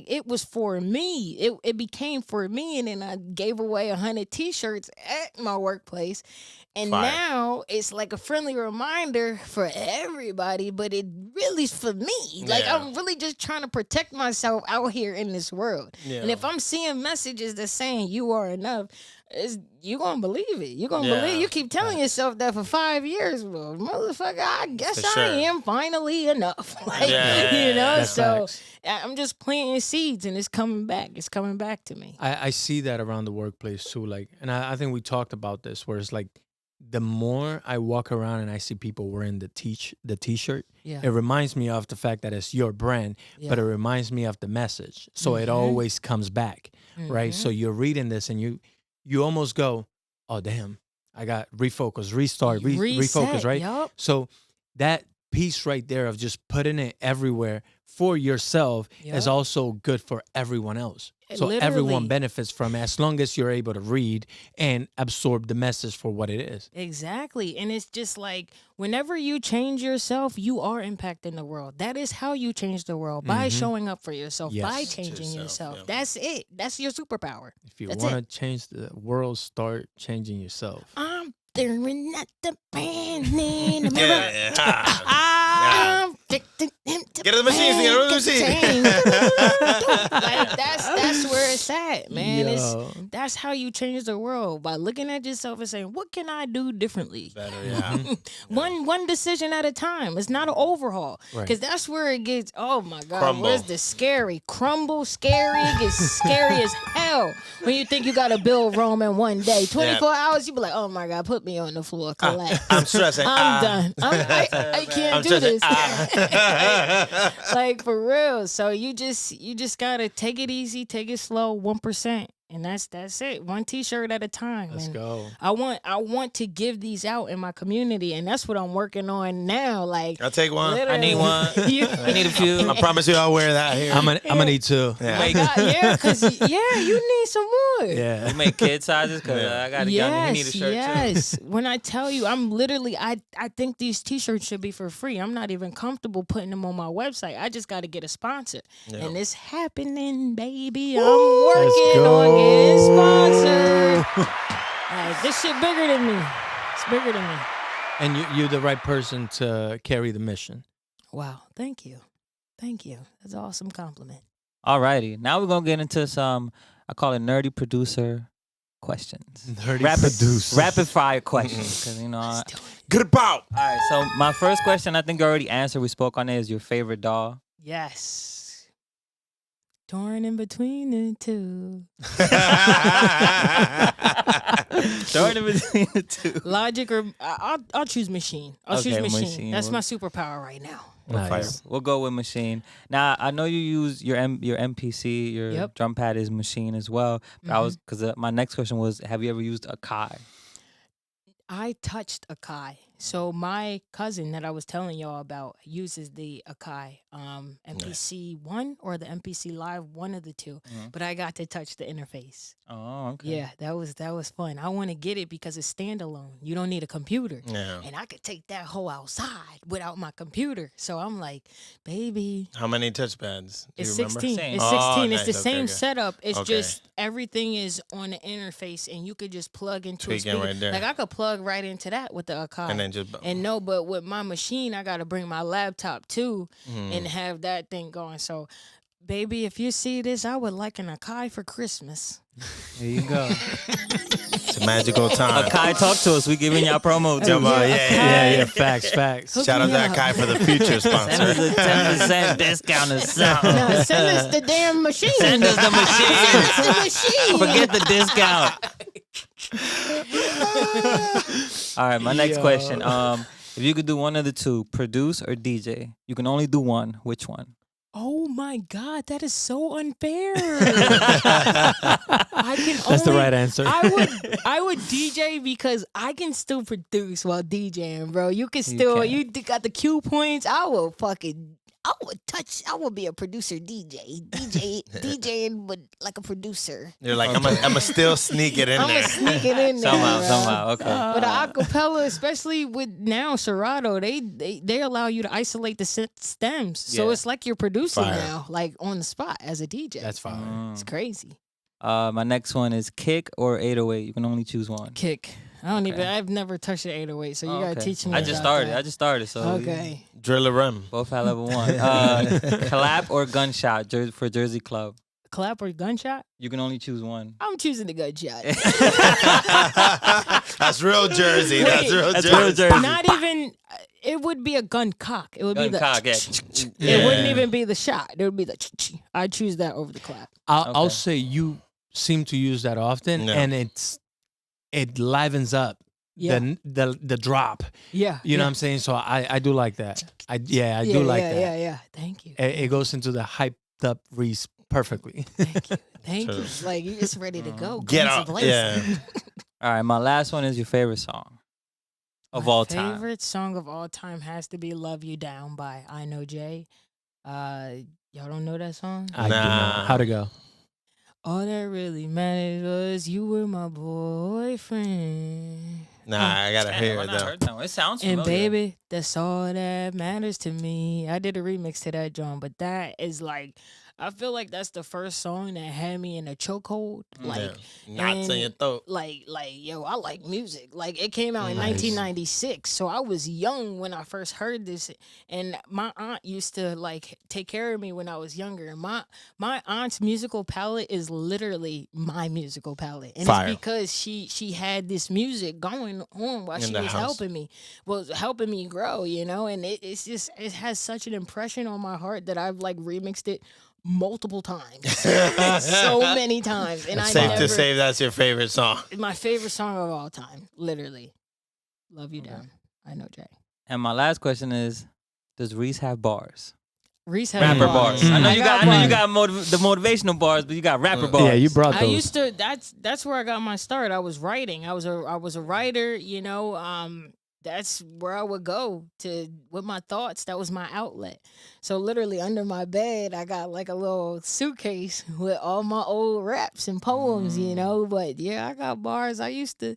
it was for me. It became for me, and then I gave away 100 T-shirts at my workplace, and Fire. now it's like a friendly reminder for everybody, but it really is for me. Like Yeah. I'm really just trying to protect myself out here in this world. Yeah. And if I'm seeing messages that saying you are enough, you gonna believe it. You gonna Yeah. believe. You keep telling yourself that for 5 years. Well, motherfucker, I guess For I sure. am finally enough. Like, Yeah. you know. That's So facts. I'm just planting seeds, and it's coming back. It's coming back to me. I see that around the workplace too. Like, and I think we talked about this, where it's like the more I walk around and I see people wearing the T-shirt, Yeah. it reminds me of the fact that it's your brand, but it Yeah. reminds me of the message. So it always comes back, right? So you're reading this and you almost go, oh damn, I got refocus, restart, refocus, right? Yup. So that piece right there of just putting it everywhere for yourself is Yup. also good for everyone else. So Literally. everyone benefits from it as long as you're able to read and absorb the message for what it is. Exactly. And it's just like whenever you change yourself, you are impacting the world. That is how you change the world, by showing up for yourself, Yes. by changing yourself. yeah. That's it. That's your superpower. If you That's want to it. change the world, start changing yourself. I'm staring at the man in the mirror. Yeah. I'm fixing him to Get to the machines, get to the machine. Like, that's where it's at, man. Yo. That's how you change the world, by looking at yourself and saying, what can I do differently? Better, yeah. One decision at a time. It's not an overhaul. Right. Because that's where it gets, oh my God, Crumble. where's the scary? Crumble, scary, gets scary as hell. When you think you got to build Rome in one day. 24 hours, you be like, oh my God, put me on the floor, collapse. I'm stressing. I'm done. I can't I'm do stressing. this. Like for real. So you just gotta take it easy, take it slow, 1%. And that's it. One T-shirt at a time. Let's And go. I want to give these out in my community, and that's what I'm working on now. Like I'll take one. I need one. You- I need a few. I promise you I'll wear that here. I'm gonna need to. Yeah. Make, because you need some more. Yeah. we make kid sizes because I got a young. He need a shirt too. Yes. When I tell you, I'm literally, I think these T-shirts should be for free. I'm not even comfortable putting them on my website. I just got to get a sponsor, and it's happening, baby. I'm working on getting sponsored. Like, this shit bigger than me. It's bigger than me. And you're the right person to carry the mission. Wow. Thank you. That's an awesome compliment. Alrighty, now we're gonna get into some. I call it nerdy producer questions. Nerdy Rapid, producer. rapid fire questions. Because, you know, Get about. all right, so my first question, I think you already answered. We spoke on it. Is your favorite doll? Yes. Torn in between the two. Throwing in between the two. Logic or I'll choose machine. I'll choose Okay, machine. machine. That's my superpower right now. Nice. We'll go with machine. Now I know you use your MPC, your Yep. drum pad is machine as well. But I was because my next question was, have you ever used a Kai? I touched Akai. So my cousin that I was telling y'all about uses the Akai MPC 1 or the MPC Live, one of the two. But I got to touch the interface. Oh, okay. Yeah, that was fun. I want to get it because it's standalone. You don't need a computer. Yeah. And I could take that hoe outside without my computer. So I'm like, baby, How many touch pads? Do it's you remember? 16. Same. It's Oh, 16. It's nice. the Okay, same okay. setup. It's Okay. just everything is on the interface, and you could just plug into a Tweak it speaker. right there. Like I could plug right into that with the Akai. And then just And no, but with my machine, I got to bring my laptop too and have that thing going. So, baby, if you see this, I would like an Akai for Christmas. There you go. it's a magical time. Kai, talk to us. We giving y'all promo too. Come on, Yeah, facts. Hook Shout out me to up. Akai for the future Send us sponsor. a 10% discount or something. No, send us the damn machine. Send us the machine. Send us the machine. Forget the discount. All right, my next question. If you could do one of the two, produce or DJ, you can only do one. Which one? Oh my God, that is so unfair. I can That's the only- right answer. I would DJ because I can still produce while DJing, bro. You can still can. you got the cue points. I will be a producer DJing but like a producer. You're like, I'm a still sneak it in I'm there. gonna sneak it in there. Somehow. Okay. But the acapella, especially with now Serato, they allow you to isolate the stems, so Yeah. it's like you're producing Fire. now, like on the spot as a DJ. That's fine. It's crazy. My next one is kick or 808. You can only choose one. Kick. I don't even. Okay. I've never touched an 808, so you gotta Okay. teach me. I just about started. that. So Okay. Drill a rim. both at level 1. Clap or gunshot for Jersey Club. Clap or gunshot? You can only choose one. I'm choosing the gunshot. That's real Jersey. That's real That's Jersey. real Jersey. Not even. It would be a gun cock. It would be Gun the. cock, yeah. It wouldn't even be the shot. It would be the. I choose that over the clap. I'll Okay. say you seem to use that often, Yeah. and it livens up Yeah. the drop. Yeah. You know what I'm saying? So I do like that. I do like that. Yeah. Thank you. It goes into the hyped up Reese perfectly. Thank you. Thank you. True. Like you're just ready to go. Get guns out. blazing. Yeah. All right, my last one is your favorite song of all time. Favorite song of all time has to be "Love You Down" by I Know Jay. Y'all don't know that song? I do know. Nah. How to go? All that really mattered was you were my boyfriend. Nah, I gotta Damn, hear I it not though. heard that one. It sounds And familiar. baby, that's all that matters to me. I did a remix to that John, but that is like, I feel like that's the first song that had me in a chokehold. Like, Knots in and your throat. like, yo, I like music. Like, it came out in Nice. 1996, so I was young when I first heard this. And my aunt used to like take care of me when I was younger. And my aunt's musical palette is literally my musical palette, and Fire. it's because she had this music going on while In she the was house. helping me grow, you know. And it has such an impression on my heart that I've like remixed it multiple times, so many times. And I Safe never, to say that's your favorite song. my favorite song of all time, literally. Love You Down. I Know Jay. And my last question is, does Reese have bars? Reese has Rapper bars. bars. I know you got bars. the motivational bars, but you got rapper bars. Yeah, you brought I those. used to. That's where I got my start. I was writing. I was a writer. You know. That's where I would go to with my thoughts. That was my outlet. So literally under my bed, I got like a little suitcase with all my old raps and poems. You know. But yeah, I got bars. I used to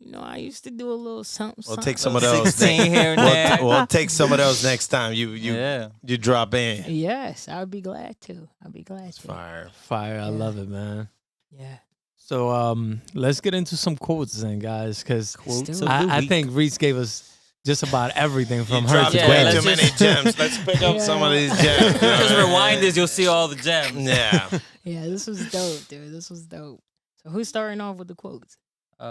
do a little something. We'll something. take some of those. 16 here and there. We'll take some of those next time you drop in. Yes, I'd be glad to. I'd be glad to. Fire. Fire. I love it, man. Yeah. So let's get into some quotes then, guys, because Quotes do of it. the I week. think Reese gave us just about everything from You her dropped to Yeah, way let's too many just- gems. Let's pick up some of these gems. Just rewind this, you'll see all the gems. Yeah. Yeah, this was dope, dude. This was dope. So who's starting off with the quotes?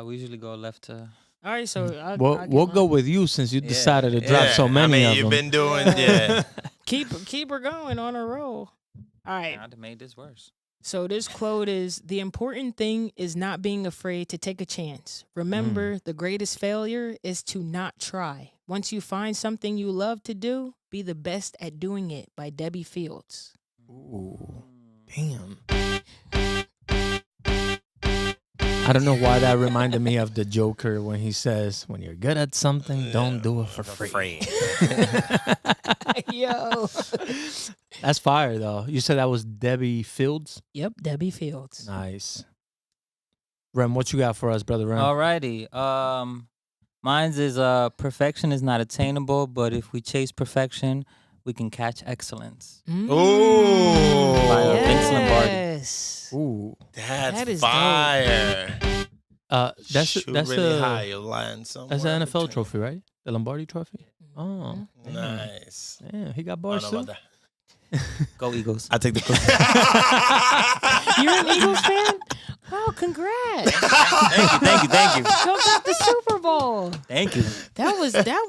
We usually go left to. All right, so Well, I'll we'll get go mine. with you since you decided to drop Yeah, so many I mean, of you've them. been doing, yeah. Keep her going on a roll. All right. I'd have made this worse. So this quote is, the important thing is not being afraid to take a chance. Remember, the greatest failure is to not try. Once you find something you love to do, be the best at doing it, by Debbie Fields. Ooh, damn. I don't know why that reminded me of the Joker when he says, when you're good at something, don't do it for free. Yo. That's fire, though. You said that was Debbie Fields? Yep, Debbie Fields. Nice. Rem, what you got for us, brother Rem? Alrighty. Mine's is perfection is not attainable, but if we chase perfection, we can catch excellence. Ooh. By Vince Lombardi. Yes. Ooh. That's That is dope. fire. That's Shoot that's really a high. You'll land somewhere. that's an in NFL between. trophy, right? The Lombardi Trophy. Oh, Nice. yeah, he got I don't bars know too. about that. Go Eagles. I take the. You're an Eagles fan? Wow, congrats. Thank you. Y'all got the Super Bowl. Thank you. That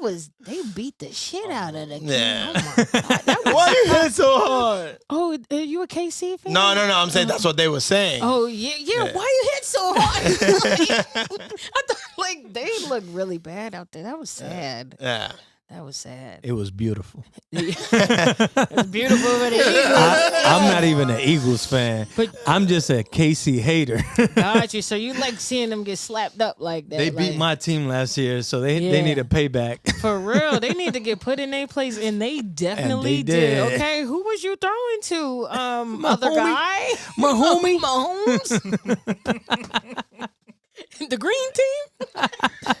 was they beat the shit out of the game. Yeah. Oh my God. That was, Why you hit so hard? oh, are you a KC fan? No. I'm saying that's what they were saying. Oh yeah. Why you hit so hard? I thought like they looked really bad out there. That was sad. Yeah. That was sad. It was beautiful. It was beautiful for the Eagles. I'm not even an Eagles fan. But- I'm just a KC hater. Got you. So you like seeing them get slapped up like that? They beat like, my team last year, so they Yeah. need a payback. For real, they need to get put in their place, and they definitely did. Okay, who was you throwing to? Other homie. guy, My homie. Mahomes, the green team.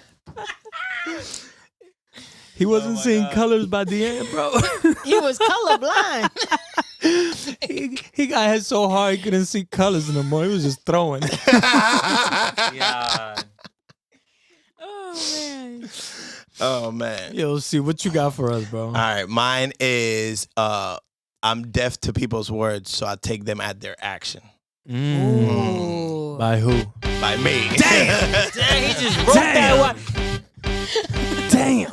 He wasn't seeing colors by the end, bro. He was colorblind. he got hit so hard he couldn't see colors no more. He was just throwing. Yeah. Oh man. Oh man. Yo, see what you got for us, bro. All right. Mine is I'm deaf to people's words, so I take them at their action. Ooh. By who? By me. Damn, he just wrote that one. Damn.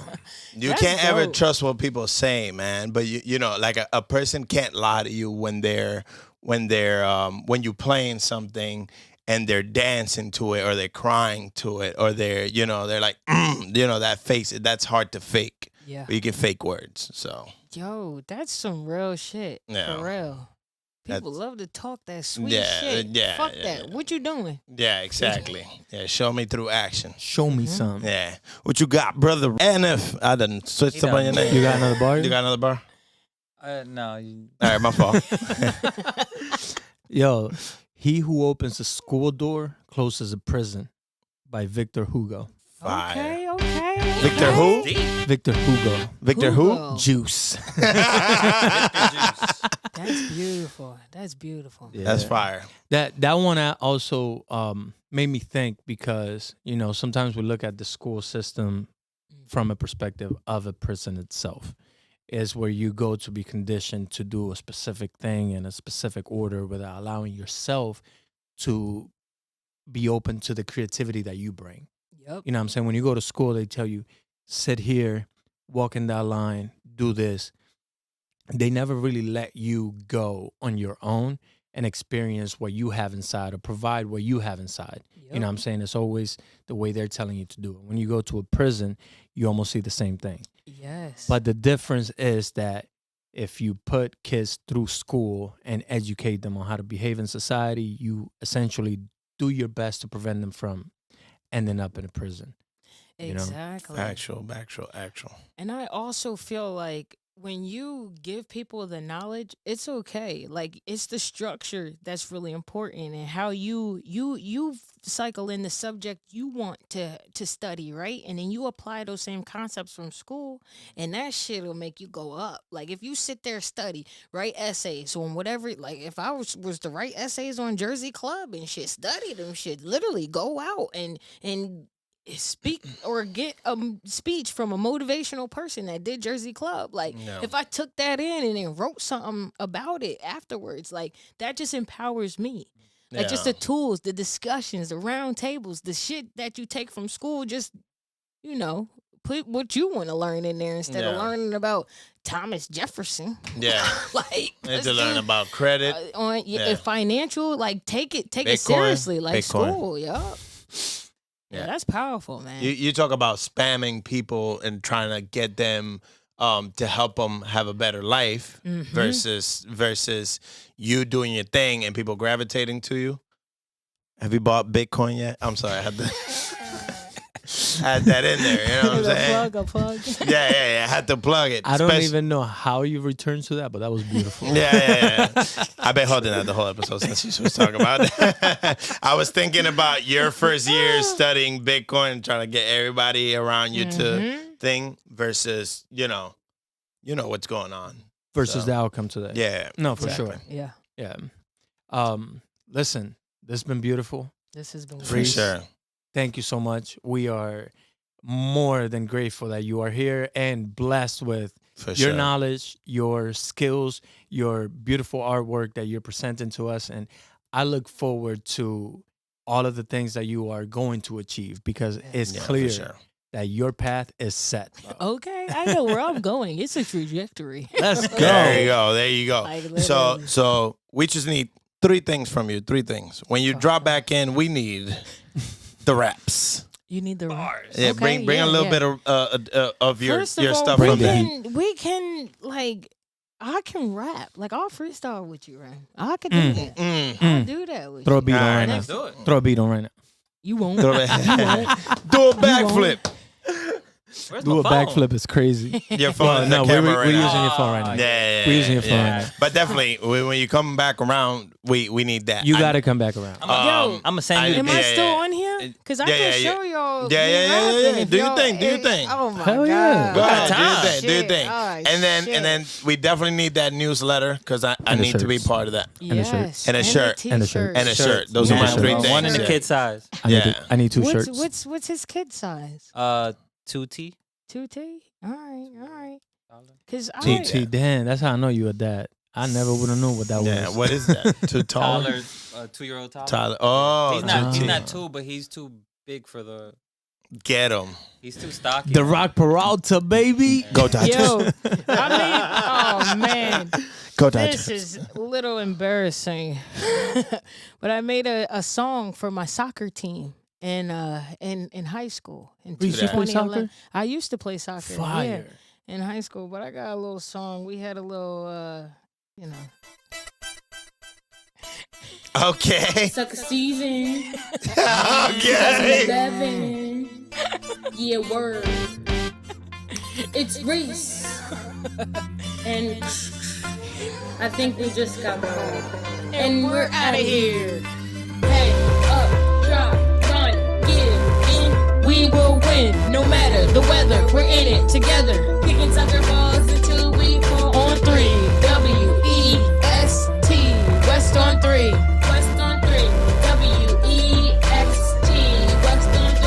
You That's can't ever dope. trust what people say, man. But you know, like a person can't lie to you when when you playing something and they're dancing to it or they're crying to it or they're like that face. That's hard to fake. Yeah. But you can fake words. So Yo, that's some real shit. Yeah. For real. People That's- love to talk that sweet Yeah, shit. yeah, Fuck yeah, that. yeah. What you doing? yeah, exactly. Yeah, show me through action. Show me some. Yeah. What you got, brother? And if I done switched up on your name. You got another bar? You got another bar? No. You, All right, my fault. Yo, he who opens a school door closes a prison by Victor Hugo. Fire. Okay. Victor who? Victor Hugo. Victor who? Hugo. Juice. That's beautiful. That's beautiful. That's fire. That one also made me think because, sometimes we look at the school system from a perspective of a prison itself. Is where you go to be conditioned to do a specific thing in a specific order without allowing yourself to be open to the creativity that you bring. Yep. You know what I'm saying? When you go to school, they tell you, sit here, walk in that line, do this. They never really let you go on your own and experience what you have inside or provide what you have inside. You know what I'm saying? It's always the way they're telling you to do it. When you go to a prison, you almost see the same thing. Yes. But the difference is that if you put kids through school and educate them on how to behave in society, you essentially do your best to prevent them from ending up in a prison. Exactly. Actual. And I also feel like when you give people the knowledge, it's okay. Like it's the structure that's really important and how you cycle in the subject you want to study, right? And then you apply those same concepts from school and that shit will make you go up. Like if you sit there study, write essays on whatever, like if I was to write essays on Jersey Club and shit, study them shit, literally go out and speak or get a speech from a motivational person that did Jersey Club. Like if I took that in and then wrote something about it afterwards, like that just empowers me. Like just the tools, the discussions, the round tables, the shit that you take from school. Just put what you want to learn in there instead of learning about Thomas Jefferson. Yeah. Like Need to learn about credit. Financial, like take it Bitcoin. seriously, like Bitcoin. school, yeah, that's powerful, man. You talk about spamming people and trying to get them to help them have a better life versus you doing your thing and people gravitating to you. Have you bought Bitcoin yet? I'm sorry, I had to add that in there. You know what I'm saying? A plug. Yeah. I had to plug it. I don't even know how you returned to that, but that was beautiful. Yeah. I've been holding that the whole episode since she was talking about it. I was thinking about your first year studying Bitcoin, trying to get everybody around you to thing versus, you know what's going on. Versus the outcome today. Yeah. No, for sure. Yeah. Listen, this has been beautiful. This has been For great. sure. Thank you so much. We are more than grateful that you are here and blessed with your knowledge, your skills, your beautiful artwork that you're presenting to us. And I look forward to all of the things that you are going to achieve because it's clear that your path is set. Okay, I know where I'm going. It's a trajectory. Let's go. There you go. Like, So we just need 3 things from you. 3 things. When you drop back in, we need the raps. You need the bars. Yeah, okay, bring a little bit of your First of all, stuff we from there. we can I can rap. Like I'll freestyle with you, right? I can do that. I'll do that with Throw a you. beat on right Let's now. do it. Throw a beat on right now. You won't. Do a backflip. Where's Do my a phone? backflip is crazy. Your phone, No, the we're camera right using now. your phone right now. Yeah. We're using your phone right now. But definitely, when you come back around, we need that. You got to come back around. Yo, I'm gonna send you. am the I beat. still on here? Because I can show y'all. Yeah. rapping if Do your y'all- thing. Do your thing. Oh my Hell god. yeah. Go ahead, do time. your thing. Do your Shit. thing. Oh, And then we definitely need that newsletter because I And the need to be shirts. part of that. And a shirt. Yes. And a shirt. And a shirt. And a shirt. Those are my Yeah. 3 One things. One in the yeah. kid size. I need 2 shirts. What's his kid size? 2T. 2T? All right. Cause TT, damn, that's how I know you a dad. I never would have known what that Yeah, was. what is that? Too tall? Tyler, 2-year-old Tyler. Tyler. Oh, He's GT. not 2, but he's too big for the. Get him. He's too stocky. The Rock Peralta, baby. Go Dodgers. Yo, oh man, Go this Dodgers. is a little embarrassing. But I made a song for my soccer team in high school. In You used to play 2011. soccer? I used to play soccer. Fire. Yeah, in high school, but I got a little song. We had a little, Okay. Sucker season. Okay. 11. Yeah, word. It's Reese. And I think we just got home. And we're out of here. Hey, up, drop, run, get it in. We will win, no matter the weather. We're in it together. Kicking soccer balls until we fall on 3. W-E-S-T. West on 3. West on 3. W-E-X-T. West on 3.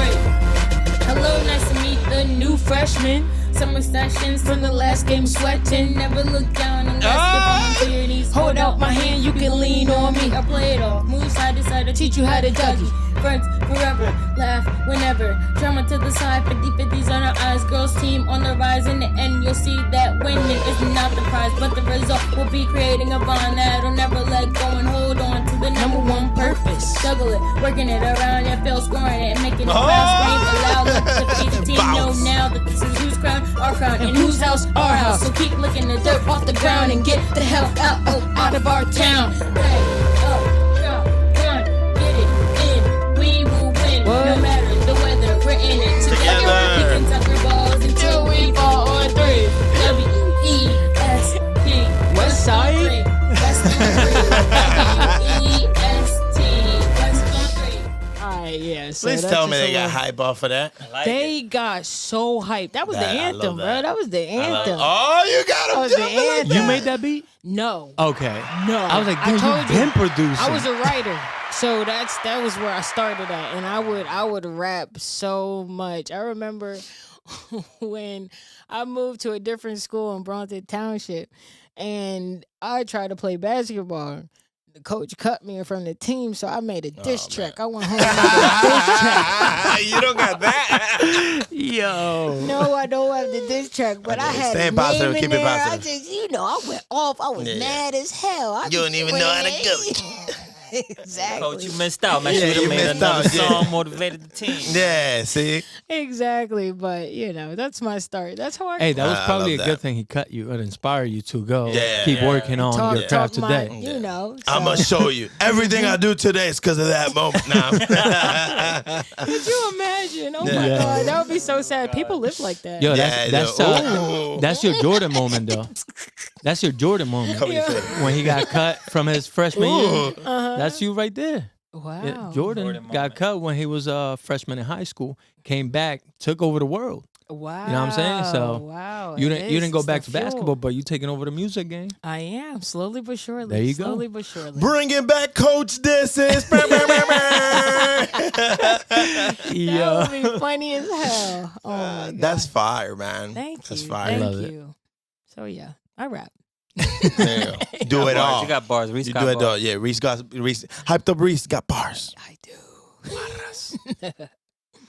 Hello, nice to meet the new freshman. Summer sessions from the last game sweating. Never look down unless you're on your knees. Hold out my hand, you can lean on me. I play it off, move side to side, I teach you how to Dougie. Friends forever, laugh whenever. Drama to the side, 50-50s on our eyes. Girls team on the rise. In the end, you'll see that winning is not the prize, but the result will be creating a bond that'll never let go and hold on to the number 1 purpose. Juggle it, working it around, and feel scoring it, and making the crowd scream aloud. Let the team know now that this is whose crown, our crown, and whose house, our house. So keep licking the dirt off the ground and get the hell out of our town. Hey, up, drop, run, get it in. We will win, no matter the weather. We're in it together. We can touch our balls until we fall on 3. W-E-S-T. West Side. West on 3. W-E-S-T. West on 3. All right, yeah. So Please that's tell me just a they got little- hype off of that. I like They it. got so hyped. That was the I love anthem, bro. that. That was the anthem. Oh, you got That him was the jumping like anthem. You made that beat? No. Okay. No. I was like, I damn, told you've you. been producing. I was a writer, so that was where I started at, and I would rap so much. I remember when I moved to a different school in Bronte Township, and I tried to play basketball. the coach cut me from the team, so I made a diss track. I went home and made a diss track. You don't got that. Yo. No, I don't have the diss track, but I had Stay a positive, name in keep it there. I positive. just, I went off. I was mad as hell. You don't even know how to coach. Exactly. Coach, you missed out, man. Yeah, She would you have made missed another out, yeah. song, motivated the team. Yeah, see? Exactly, but that's my start. That's how I. Hey, that was I probably a love good that. thing he cut you and inspired you to go Yeah. keep Yeah. working on talk, your craft talk today. My, I'm going to show you. Everything I do today is because of that moment. Nah. Could you imagine? Oh my Yeah. God, that would be so sad. People live like that. Yo, Yeah, that's your Jordan moment though. That's your Jordan moment. When he got cut from his freshman year. That's you right there. Wow. Yeah, Jordan got cut when he was a freshman in high school, came back, took over the world. Wow. You know what I'm saying? So wow. you It didn't go is back the to fuel. basketball, but you taking over the music game. I am slowly but surely. There you go. Slowly but surely. Bringing back Coach Disses. That would be funny as hell. Oh my God. That's fire, man. Thank you. That's fire. Thank Love it. you. So yeah, I rap. There you go. Do it all. You got bars. Reese You got do it bars. all. Yeah, Reese hyped up Reese got bars. I do.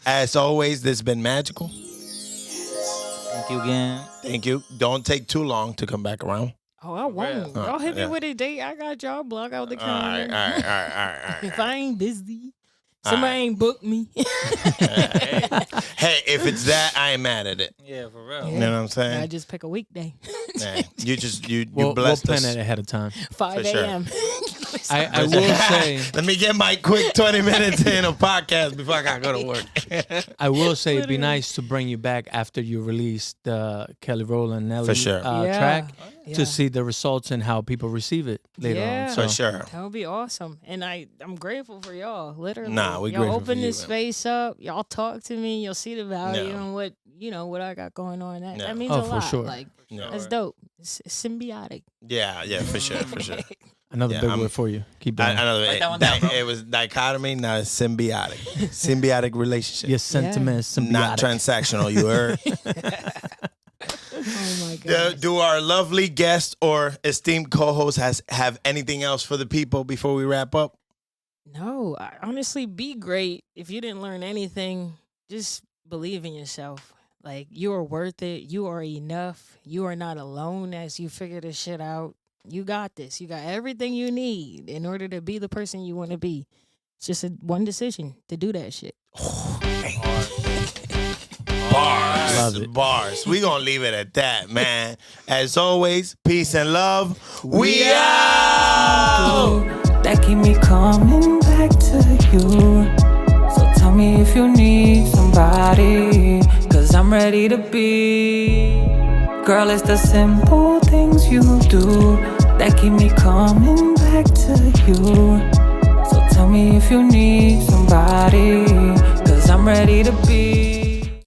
As always, this has been magical. Thank you again. Thank you. Don't take too long to come back around. Oh, I won't. Y'all hit me yeah. with a date. I got y'all block out the All right, calendar. all right. If I ain't busy, somebody ain't booked me. Hey, if it's that, I ain't mad at it. Yeah, for real. You know what I'm saying? I just pick a weekday. Yeah. You We'll blessed plan us. it ahead of time. 5 For sure. a.m. I will say, Let me get my quick 20 minutes in a podcast before I gotta go to work. I will say it'd be nice to bring you back after you release the Kelly Rowland Nelly For sure. Yeah. track Yeah. to see the results and how people receive it later Yeah. on. For So sure. That would be awesome. And I'm grateful for y'all, literally. Nah, we y'all grateful for open you, this man. space up. Y'all talk to me. You'll see the value Yeah. in what I got going on. That, Yeah. that means Oh, a for lot. sure. Like, Yeah. that's dope. It's symbiotic. Yeah, for sure. another Yeah, big I'm- word for you. Keep going. Another Write that one down, bro. it was dichotomy, now it's symbiotic. Symbiotic relationship. Your sentiments, Not symbiotic. transactional, you heard? Oh my God. Do our lovely guest or esteemed co-host have anything else for the people before we wrap up? No, honestly, be great. If you didn't learn anything, just believe in yourself. Like, you are worth it. You are enough. You are not alone as you figure this shit out. You got this. You got everything you need in order to be the person you want to be. It's just one decision to do that shit. Bars. Love it. Bars. We gonna leave it at that, man. As always, peace and love. We out. That keep me coming back to you. So tell me if you need somebody, 'cause I'm ready to be. Girl, it's the simple things you do that keep me coming back to you. So tell me if you need somebody, 'cause I'm ready to be.